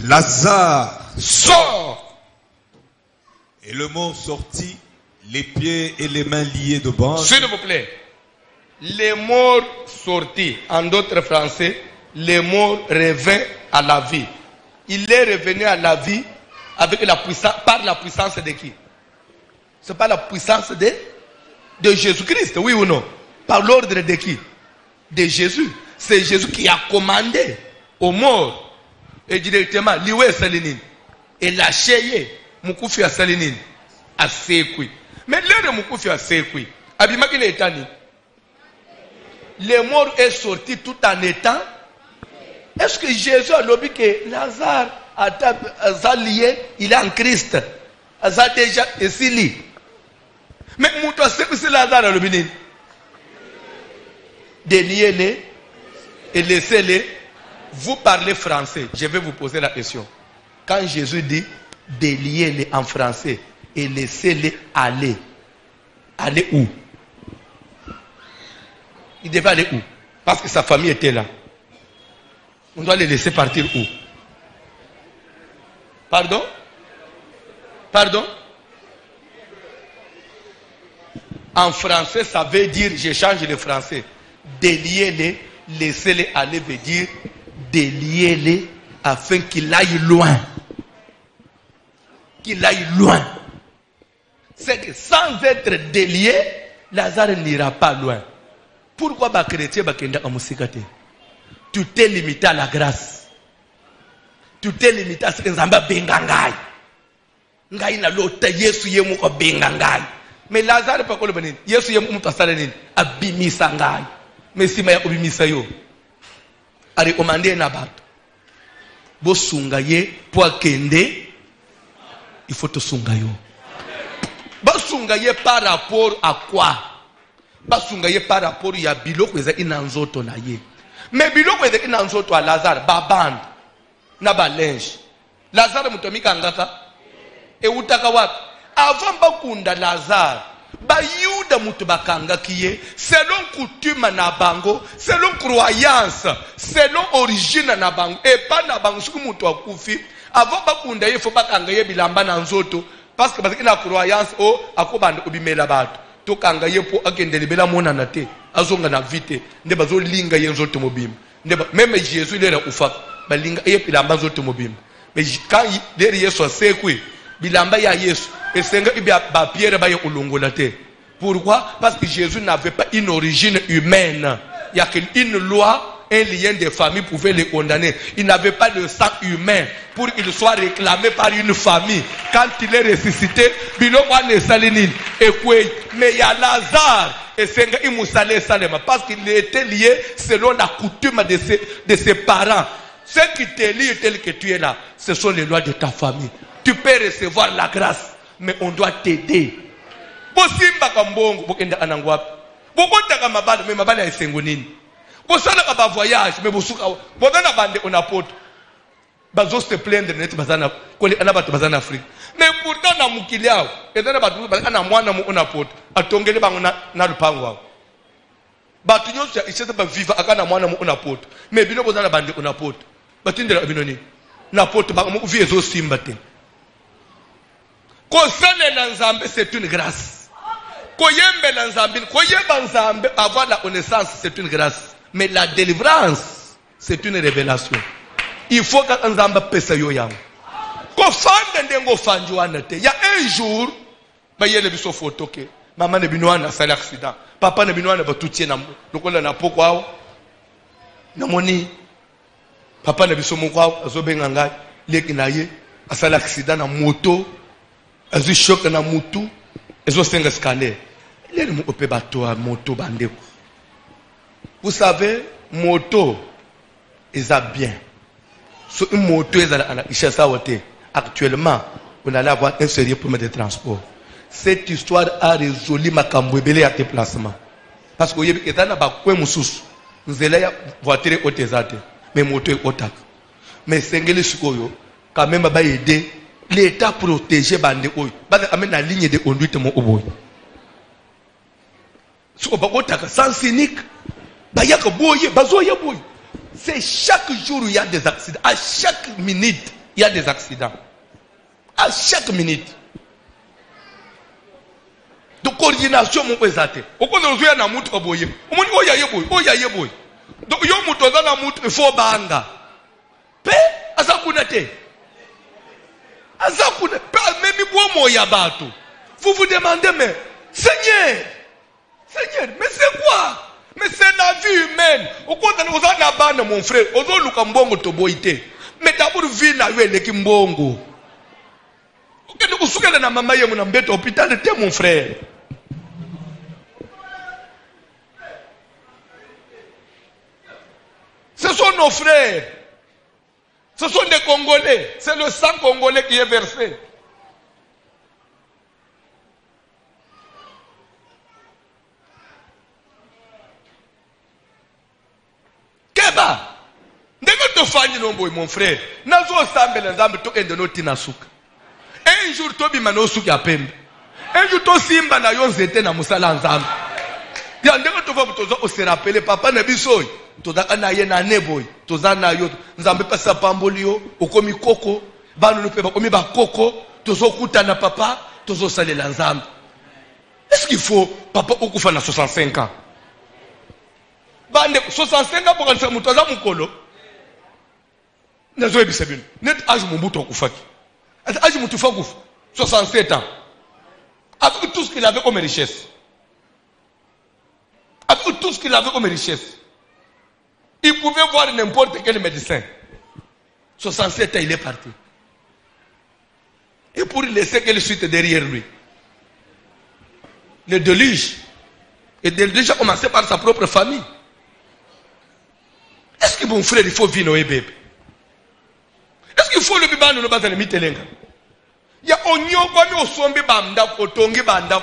Speaker 2: Lazare,
Speaker 1: sors!
Speaker 2: Et le mort sortit, les pieds et les mains liés de bandes.
Speaker 1: S'il vous plaît. Les morts sortis, en d'autres français, les morts reviennent à la vie. Il est revenu à la vie avec la puissance, par la puissance de qui? C'est pas la puissance de Jésus-Christ, oui ou non? Par l'ordre de qui? De Jésus. C'est Jésus qui a commandé aux morts. Et directement, liwe salinine. Et lâché, mukufi a salinine. A sekui. Mais l'heure mukufi a sekui. Abimaki les étani. Les morts est sorti tout en étant. Est-ce que Jésus a dit que Lazare a lié, il est en Christ? Il a déjà ici. Mais Moutou, c'est Lazare a dit déliez-les et laissez-les. Vous parlez français. Je vais vous poser la question. Quand Jésus dit déliez-les en français et laissez-les aller, aller où? Il devait aller où? Parce que sa famille était là. On doit les laisser partir où? Pardon? Pardon? En français, ça veut dire, je change le français, déliez-les, laissez-les aller veut dire déliez-les afin qu'il aille loin. Qu'il aille loin. C'est que sans être délié, Lazare n'ira pas loin. Pourquoi les chrétiens sont musikate? Tu t'es limité à la grâce. Tu t'es limité à ce que Nzamba bengangai. Ngai na lota Yesu yemu ko bengangai. Mais Lazare pas ko le benin. Yesu yemu mutu asala nini? Abimisa ngai. Mais si maya obimisa yo. Ari komande na bato. Bo sunga ye po akende. Il faut te sunga yo. Bo sunga ye par rapport à quoi? Bo sunga ye par rapport ya biloko eza inanzoto na ye. Mais biloko eza inanzoto a Lazare baband na balinge. Lazare mutomika ngaka e utaka wapi? Avant bakunda Lazare bayuda mutu bakanga kiye selon coutume na bango, selon croyance, selon origine na bango et pas na bango suku mutu akufi avant bakunda ye faut bakanga ye bilamba na nzoto parce que baziki na croyance o akobanda obimela bato to kanga ye po akende libela mona na te azonga na vite nde bazo linga ye nzoto mobim nde même Jésus il era ufa balinga ye bilamba nzoto mobim mais quand deri Yesu asekwe bilamba ya Yesu esenga ibya ba Pierre ba ye ulongola te. Pourquoi? Parce que Jésus n'avait pas une origine humaine. Il y a qu'une loi, un lien de famille pouvait les condamner. Il n'avait pas de sang humain pour qu'il soit réclamé par une famille. Quand il est ressuscité, mais il y a Lazare et Senga Imoussale Salema parce qu'il était lié selon la coutume de ses parents. Ce qui te lie tel que tu es là, ce sont les lois de ta famille. Tu peux recevoir la grâce, mais on doit t'aider. Bosimba kambongo bokenda anangwapi bokotaka mabala mais mabala ya esengo nini bosala ka voyage mais bosuka bodana bande on apoto bazo se plaindre net bazana koli ana bato bazana Afrique mais pourtant na mukili yao ezana bato bazana mwana mu on apoto atongele bango na lupango wao bato nyonso isete ba viva akana mwana mu on apoto mais bino bozana bande on apoto batindela bino ni na poto ba mu vie zo simba te kosalela nzambe c'est une grâce. Avoir la connaissance, c'est une grâce. Mais la délivrance, c'est une révélation. Il faut que Nzamba pesa yo yang. Il y a un jour, il y a une photo que maman ne binouana c'est l'accident. Papa ne binouana va tout tient na pourquoi na moni papa ne biso moko azobenga leki na ye asala accident na moto azu choc na mutu ezo senga scanner. Vous savez, moto est bien. Sur une moto, actuellement, on allait avoir un sérieux problème de transport. cette histoire a résolu ma kambwebele ya déplacement. Parce que yebi etana ba kwe mususu. Nzela ya voiture otezate. Mais moto otaka. Mais sengeli sikoyo quand même ba aider l'état protéger bande oyo. Ba amena na ligne de conduite mo oboy. So ba otaka sans cynique. Ba yaka boye bazoya boye. C'est chaque jour il y a des accidents. À chaque minute il y a des accidents. À chaque minute. De coordination mon pesate. Au cours de na mutu oboye. Omoni oya yeboy. Donc yo mutu za na mutu il faut banga. Pe azakuna te. Azakuna pe même bomo ya bato. Vous vous demandez mais Seigneur, mais c'est quoi? Mais c'est la vie humaine. Au cours de na bana mon frère, ozo luka mbongo toboite. Mais d'abord vie na yo eleki mbongo. Ukende na mama yemu na mbeto hôpital te mon frère. Ce sont nos frères. Ce sont des Congolais. C'est le sang congolais qui est versé. Keba. Ndenge to fandi nomboy mon frère. Nazo sambela nzambe to ende no tina suka. Un jour to bima no suka ya pembe. Un jour to simba na yo nzete na musala nzambe. Ya ndenge to va tozo o se rappeler papa na bisoy. Toza na ye na neboy. Toza na yo nzambe pasa pamboli yo okomi koko. Banu no pe bakomi ba koko. Tozo kuta na papa. Tozo salela nzambe. Est-ce qu'il faut papa okufa na 65 ans? Bande 65 ans pour kanisa mutoza mukolo. Nazo ebisa bino. Net âge mumbuto okufaki. Âge mutufa kufa 67 ans. Avec tout ce qu'il avait comme richesse. Avec tout ce qu'il avait comme richesse. Il pouvait voir n'importe quel médecin. 67 ans, il est parti. Et pour laisser quelle suite derrière lui? Le déluge. Et le déluge a commencé par sa propre famille. Est-ce que mon frère, il faut vivre au bébé? Est-ce qu'il faut le bébé nous le battre le mitelenga? Il y a onyo kwa mi osombi banda otongi banda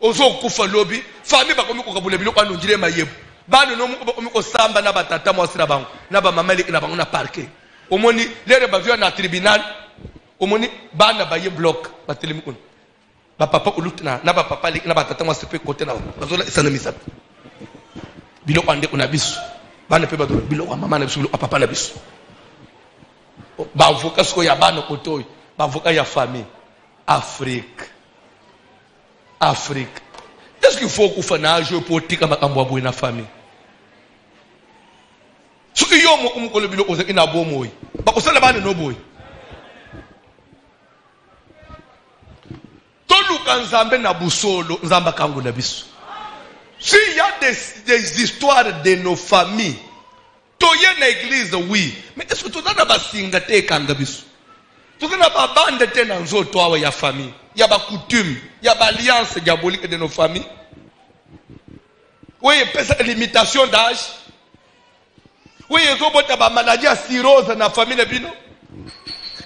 Speaker 1: ozo kufa lobi famille ba komi ko kabule bilo kwa nongire mayebu bana no mu ko samba na batata mo asira bango na ba mamali na bango na parquet omoni lere ba vio na tribunal omoni bana ba ye bloc ba telemi ko ba papa ulutna na ba papa na batata mo asipe côté na bazola isana misa bilo kwande kuna biso bana pe ba do bilo kwa mama na biso bilo papa na biso ba avocat ko ya bana kotoy avocat ya famille Afrique. Est-ce qu'il faut qu'on fasse un jeu politique avec la famille? Ce qui est un peu de temps, c'est un bon mot. Parce que c'est un bon mot. Tout le monde Nzambe na busolo, Nzamba kango na biso. S'il y a des histoires de nos familles, toye na église, oui. Mais est-ce que tu as na singa te kanga biso? Tout ça n'a pas bande de dans zoto awa ya famille. Il y a ba coutume, il y a ba alliance diabolique de nos familles. Oui, il y a limitation d'âge. Oui, il y a ba maladie à cirrhose dans la famille bino.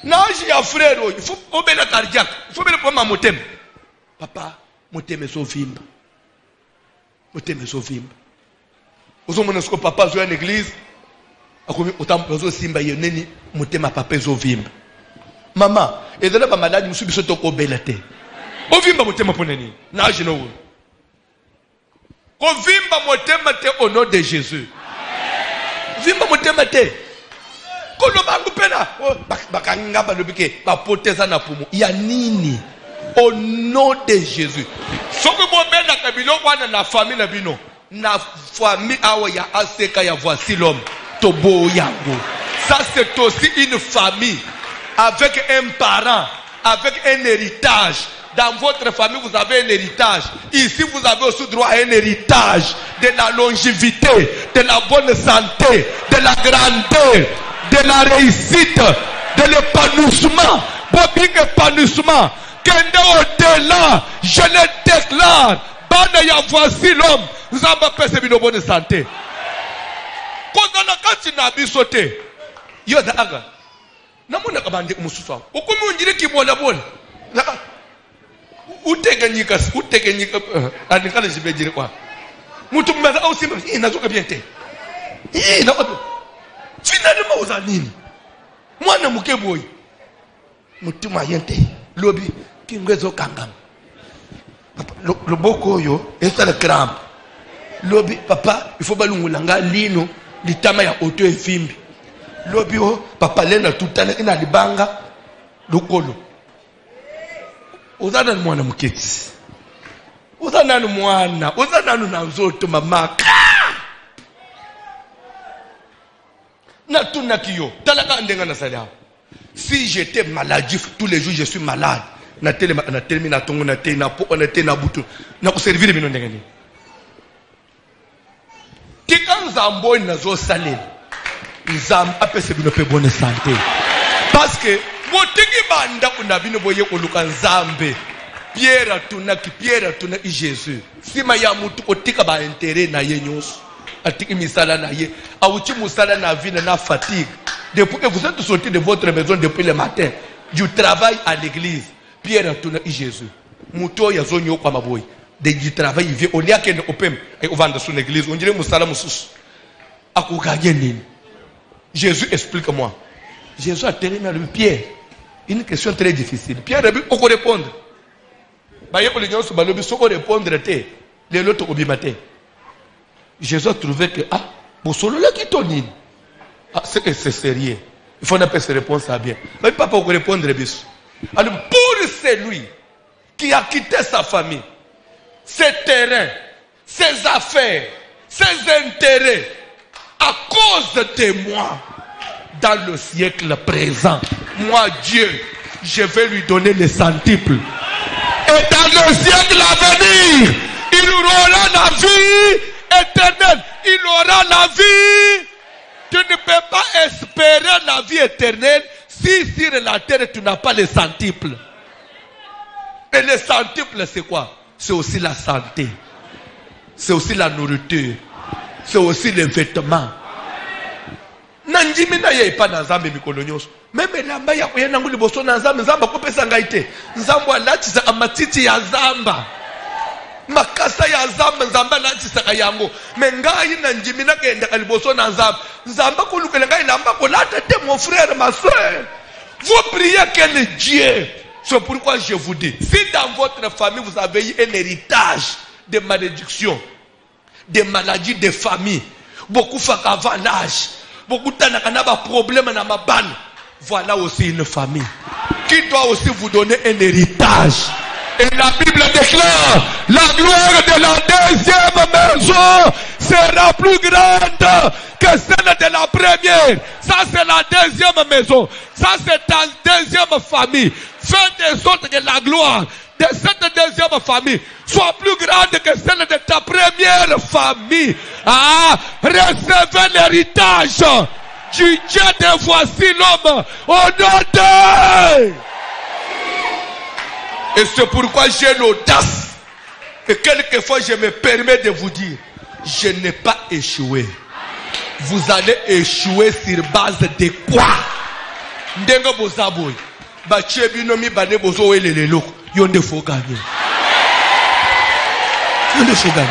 Speaker 1: N'âge ya frère, il faut obéir cardiaque. Il faut bien prendre motem. Papa, motem est vimba. Motem est vimba. Vous avez dit que papa joue à l'église. Autant que simba yoneni motem papa est vimba. Maman, et de là, ma malade, je suis au belate. Au vimba motema poneni. Na je no. Au vimba motema te au nom de Jésus. Vimba motema te. Kono bangu pena. Bakanga balobike ba poteza na pumo. Ya nini? Au nom de Jésus. Soko bo benda kabilo wana na famille na bino. Na famille awa ya aseka ya voici l'homme. Tobo yango. Ça c'est aussi une famille. Avec un parent, avec un héritage. Dans votre famille, vous avez un héritage. Ici, vous avez aussi droit à un héritage de la longévité, de la bonne santé, de la grandeur, de la réussite, de l'épanouissement. Pour bien épanouissement, qu'un au-delà, je le déclare. Bana voici l'homme. Nous avons passé une bonne santé. Quand on a bisoté, yo daga. Namona kabande umusufa. Ukumi unjire kibola bola. utekanyika anikale je vais dire quoi mutu mbaza aussi inazoka bien te finalement oza nini mwana muke boy mutu mayente lobi kingwezo kangam loboko yo esa le crampe lobi papa il faut balungulanga lino litama ya auto efimbi lobi o papa lena tutana ina libanga lokolo uzana mwana muketi uzana mwana uzana na nzoto mamaka na tunakiyo talaka ndenga na salia si j'étais maladif tous les jours je suis malade na telemi na tongo na te na po na te na butu na ko servir bino ndenga ni tika nzambo na zo salela nzambo apese bino pe bonne santé parce que motiki banda kuna bino boye koluka nzambe Pierre tuna i Jésus sima ya mutu otika ba intérêt na ye nyos atiki misala na ye awuchi musala na vie na fatigue depuis que vous êtes sortis de votre maison depuis le matin du travail à l'église Pierre tuna i Jésus muto ya zonyo kwa maboy du travail il vient on lia kende opem et on vendre son église on dirait musala mususu akuganye nini Jésus explique-moi Jésus a terminé le Pierre une question très difficile Pierre a dit on répondre baye ko linyo so balobi soko répondre te les loto obimate Jésus a trouvé que bosolo la kitonine c'est sérieux il faut n'appeler cette réponse à bien mais papa ko répondre bis alors pour celui qui a quitté sa famille ses terrains ses affaires ses intérêts à cause de moi dans le siècle présent moi Dieu je vais lui donner les centuples et dans le siècle à venir il aura la vie éternelle il aura la vie. Tu ne peux pas espérer la vie éternelle si sur la terre tu n'as pas les centuples. Et les centuples c'est quoi? C'est aussi la santé, c'est aussi la nourriture, c'est aussi les vêtements. Nanjimi na ye pa na nzambe mikolo nyonso meme lamba ya koyena nguli boso na nzambe nzamba kopesa ngai te nzambo alatisa amatiti ya zamba makasa ya zamba nzamba alatisa kayango me ngai na njimi na kenda kaliboso na nzamba nzamba kolukela ngai lamba kolata te mon frère ma soeur vous priez quel Dieu. C'est pourquoi je vous dis si dans votre famille vous avez eu un héritage de malédiction de maladies de famille beaucoup fakava l'âge beaucoup de problèmes dans ma banne. Voilà aussi une famille qui doit aussi vous donner un héritage. Et la Bible déclare la gloire de la deuxième maison sera plus grande que celle de la première. Ça c'est la deuxième maison. Ça c'est ta deuxième famille. Fais de sorte que la gloire de cette deuxième famille soit plus grande que celle de ta première famille. Recevez l'héritage du Dieu de voici l'homme au nom de. Et c'est pourquoi j'ai l'audace et quelquefois je me permets de vous dire je n'ai pas échoué. Vous allez échouer sur base de quoi? Ndenga bozaboy bache binomi bane bozo elelelo yonde faut gagner. Yonde faut gagner.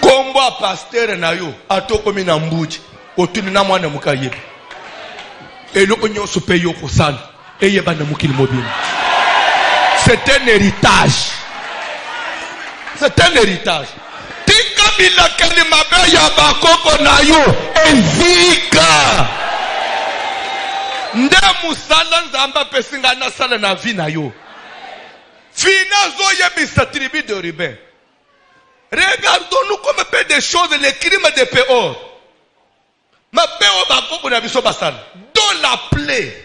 Speaker 1: Kombo pasteur na yo atokomi na mbuji otuni na mwana mukayebi eloko nyonso pe yo kosala eyeba na mukili mobile. C'est un héritage. C'est un héritage. Tika bila kani mabe ya bakoko na yo ezika. Nde musala nzamba pesinga na sala na vi na yo. Fina zo yebisa tribu de Ruben. Regardons-nous comme peu de choses les crimes de Péor. Ma Péor bakoko na biso basala. Dont la plaie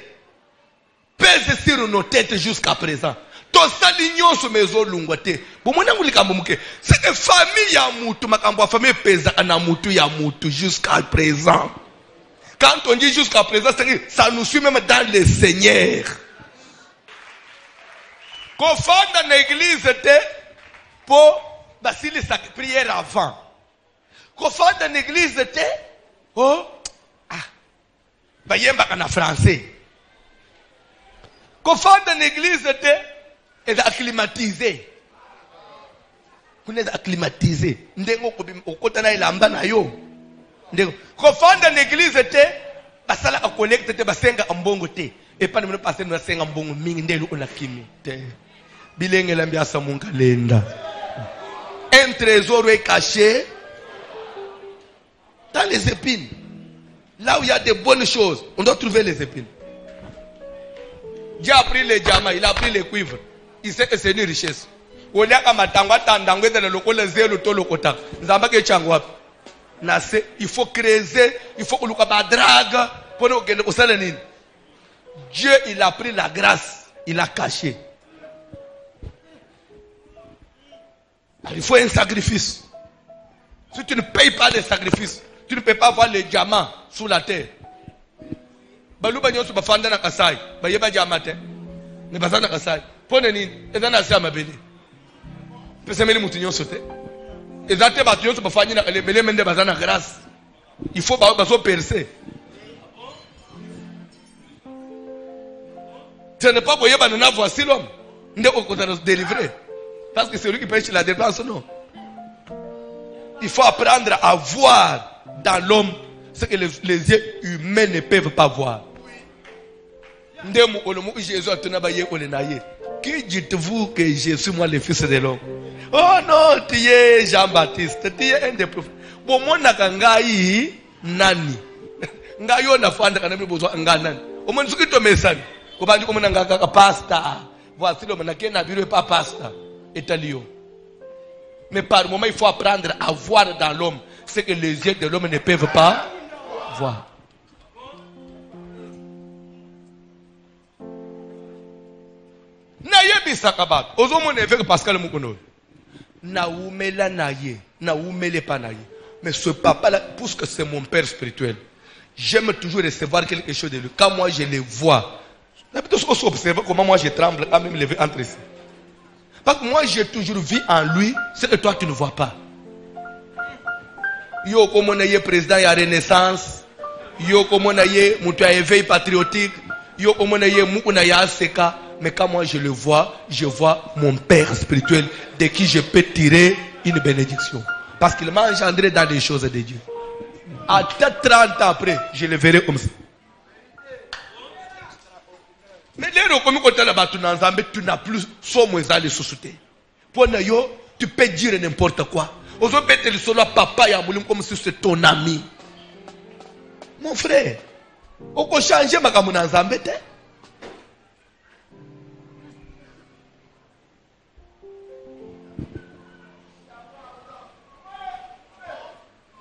Speaker 1: pèse sur nos têtes jusqu'à présent. Tosali nyonso mezo lungwate. Bomona ngulikambo muke. C'est que famille ya mutu makambo famille pesa na mutu ya mutu jusqu'à présent. Quand on dit jusqu'à présent, c'est que ça nous suit même dans le Seigneur. Qu'on fonde dans l'église était pour basili sa prière avant. Qu'on fonde dans l'église était bayembaka na français. Kofanda na église te est acclimatisé. Vous êtes acclimatisé. Ndengo okota na ilamba na yo. Ndengo kofanda na église te basala ka connecte te basenga mbongo te. Et pas nous passer nous senga mbongo mingi ndelo ona kimi te. Bilenge lambia sa munga lenda. Un trésor est caché dans les épines. Là où il y a de bonnes choses, on doit trouver les épines. Dieu a pris les diamants, il a pris les cuivres. Il sait que c'est une richesse. Il faut creuser, il faut que l'on drague pour nous. Dieu, il a pris la grâce, il a caché. Il faut un sacrifice. Si tu ne payes pas les sacrifices, tu ne peux pas voir les diamants sous la terre. Baluba nyoso bafanda na kasai, bayeba diamant te. Ne bazana kasai. Pone nini? Ezana sia mabele. Pese meli mutu nyoso te. Ezate batu nyoso bafanya na mele mende bazana grâce. Il faut baso percer. Ce n'est pas pour yeba na voici l'homme. Nde okota nous délivrer. Parce que c'est lui qui prêche la délivrance, non. Il faut apprendre à voir dans l'homme ce que les yeux humains ne peuvent pas voir. Qui dites-vous que je suis moi le fils de l'homme? Oh non, tu es Jean-Baptiste, tu es un des prophètes. Bon, moi, je nani. Ngayo na fanda kana besoin nganani. Au moins ce que tu me sais. Comment tu comme ngaka pasta. Voici l'homme na kena biro pas pasta. Etalio. Mais par moment il faut apprendre à voir dans l'homme ce que les yeux de l'homme ne peuvent pas voir. Naye bisakabat. Ozomo ne veut que Pascal Mukono. Na umela naye, na umele pas naye. Mais ce papa là, puisque c'est mon père spirituel, j'aime toujours recevoir quelque chose de lui. Quand moi je le vois, d'habitude on s'observe comment moi je tremble quand même lever entre ici. Parce que moi j'ai toujours vu en lui ce que toi tu ne vois pas. Yo comme on est président de la Renaissance, yo comme on est mon éveil patriotique, yo comme on est mon seka. Mais quand moi je le vois, je vois mon père spirituel de qui je peux tirer une bénédiction. Parce qu'il m'a engendré dans les choses de Dieu. À 30 ans après, je le verrai comme ça. Mais les comme tu n'as plus son moisa de société. Pour nous, tu peux dire n'importe quoi. Aux autres, tu peux dire papa ya moulim comme si c'est ton ami. Mon frère, on peut changer ma camonazambe.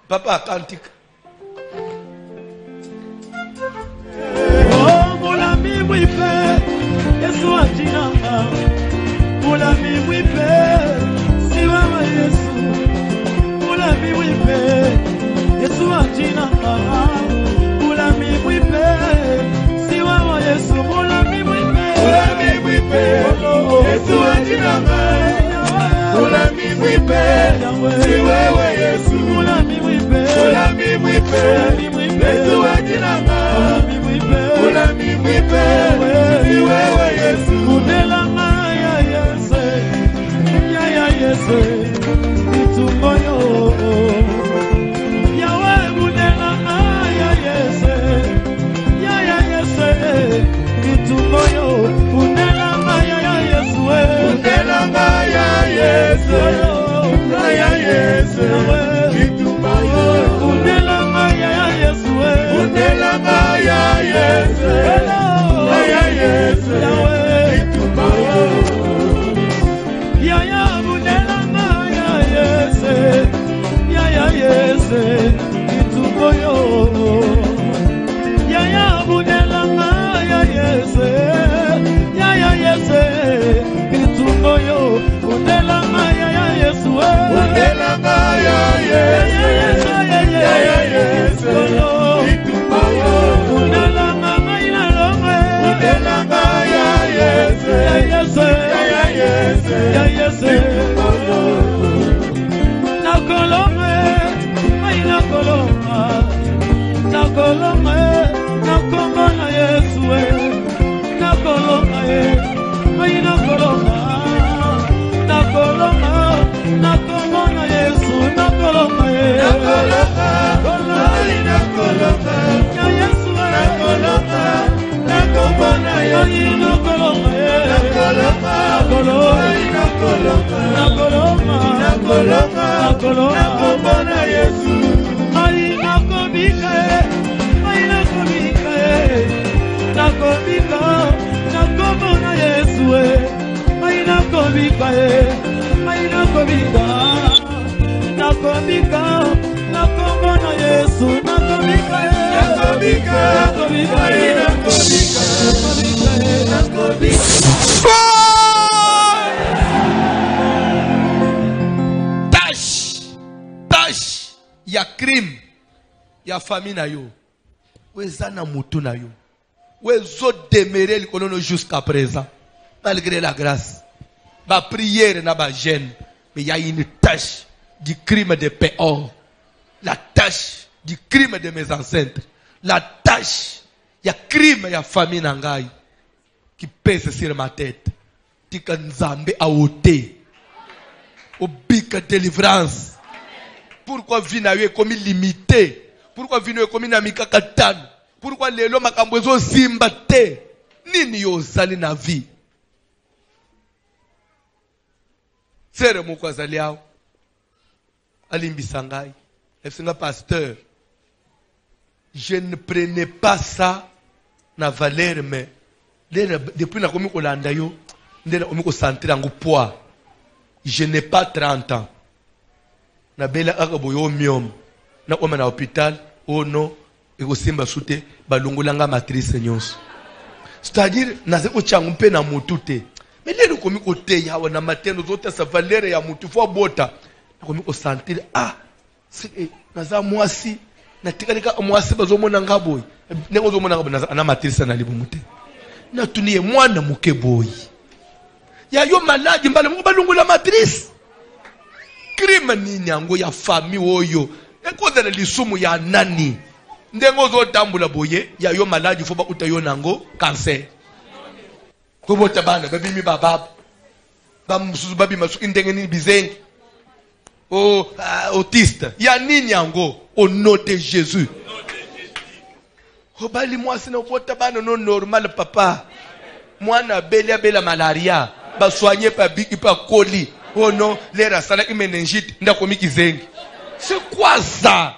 Speaker 1: Papa cantique.
Speaker 3: Oh, mon ami, oui, père, Yesu atinanga. Mon ami, oui, père, si mama Yesu. Mon ami, oui, père, Yesu atinanga. Mon ami, oui, père, si mama Yesu. Mon ami, oui, père, Yesu atinanga. Mon ami, oui, père, si wewe Yesu. Mon ami, oui, père, Yesu atinanga. Mon ami, oui, père, si wewe Yesu. Mundelanga ya Yesu, ya Yesu, itumoyo. Yawe mundelanga ya Yesu, ya Yesu, itumoyo. Mundelanga ya Yesu, mundelanga ya Yesu, ya Yesu, itumoyo. Mundelanga ya Yesu, mundelanga ya Yesu, ya Yesu, itumoyo. Ya mundelanga nakomika ai nakomika nakomika nakomona Yesu nakomika
Speaker 1: Tâche ya crime ya famille na yo weza na mutu na yo wezo demeurer likolono jusqu'à présent malgré la grâce ba prière na ba jeûne mais il y a une tâche du crime de Péor, la tâche du crime de mes ancêtres, la tâche il y a crime il y a famille na ngai qui pèse sur ma tête tika nzambe a ôté obika délivrance. Pourquoi vie na yo est comme limité? Pourquoi vie na yo est comme na mikakatano? Pourquoi lelo makambo ezo simba te? Nini yo zali na vie? Sere moko azali awo alimbisa ngai efinga pasteur, je ne prenais pas ça na valeur mais depuis na komi kolanda yo ndena komi ko sentir ngo poids. Je n'ai pas 30 ans. Na bela akaboyo miom na koma na hôpital ono eko simba sute balungulanga matrice nyonso. C'est-à-dire naze ko changu mpe na mutu te. Mais lelo komi ko te yawa na matendo zote sa valeur ya mutu fo bota. Na komi ko sentir c'est naza mwasi na tikalika mwasi bazomona ngaboy. Neko zomona ngabo na matrice na libu mute. Na tuniye mwana muke boy. Ya yo maladi mbale mo balungula matrice. Crime nini yango ya famille oyo ekozela lisumu ya nani ndengo zo tambula boye ya yo maladi fo ba utayo nango cancer ko bota bana babimi baba bamusuzu babi masuki ndenge ni bizengi autiste ya nini yango au nom de Jésus obali mwasi na bota bana non normal papa mwana bela malaria ba soigner pa biki pa coli. Oh non, les rasala meningite ndakomiki zengi. C'est quoi ça?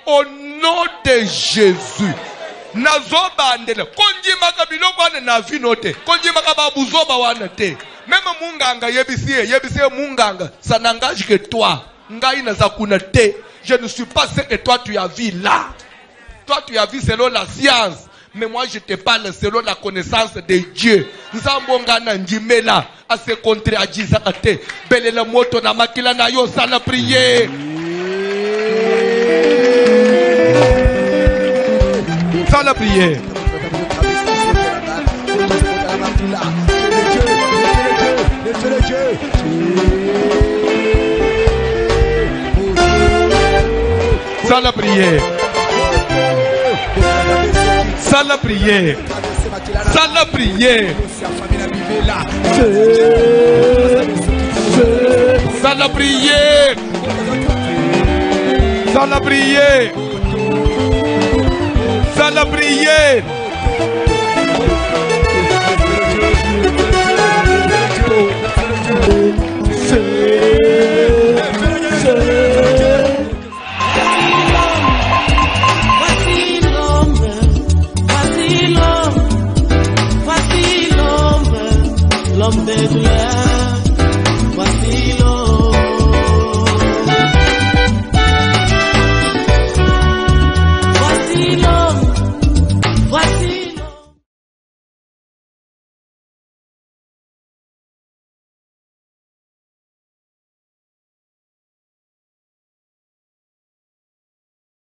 Speaker 1: Au nom de Jésus. Nazoba andele. Konjima kabiloko wana na vinote. Konjima kababuzoba wana te. Même munganga yebisiye munganga. Ça n'engage que toi. Ngai na zakuna te. Je ne suis pas ce que toi tu as vu là. Toi tu as vu selon la science. Mais moi je te parle selon la connaissance de Dieu. Nzambonga na njimela a se contradire te. Belela moto na makila na yo sala prier. Sala prier. Sala prier. Sala prier. Sala prier. Sala prier. Sala prier. Sala prier.
Speaker 3: L'homme de douleur, voici l'homme.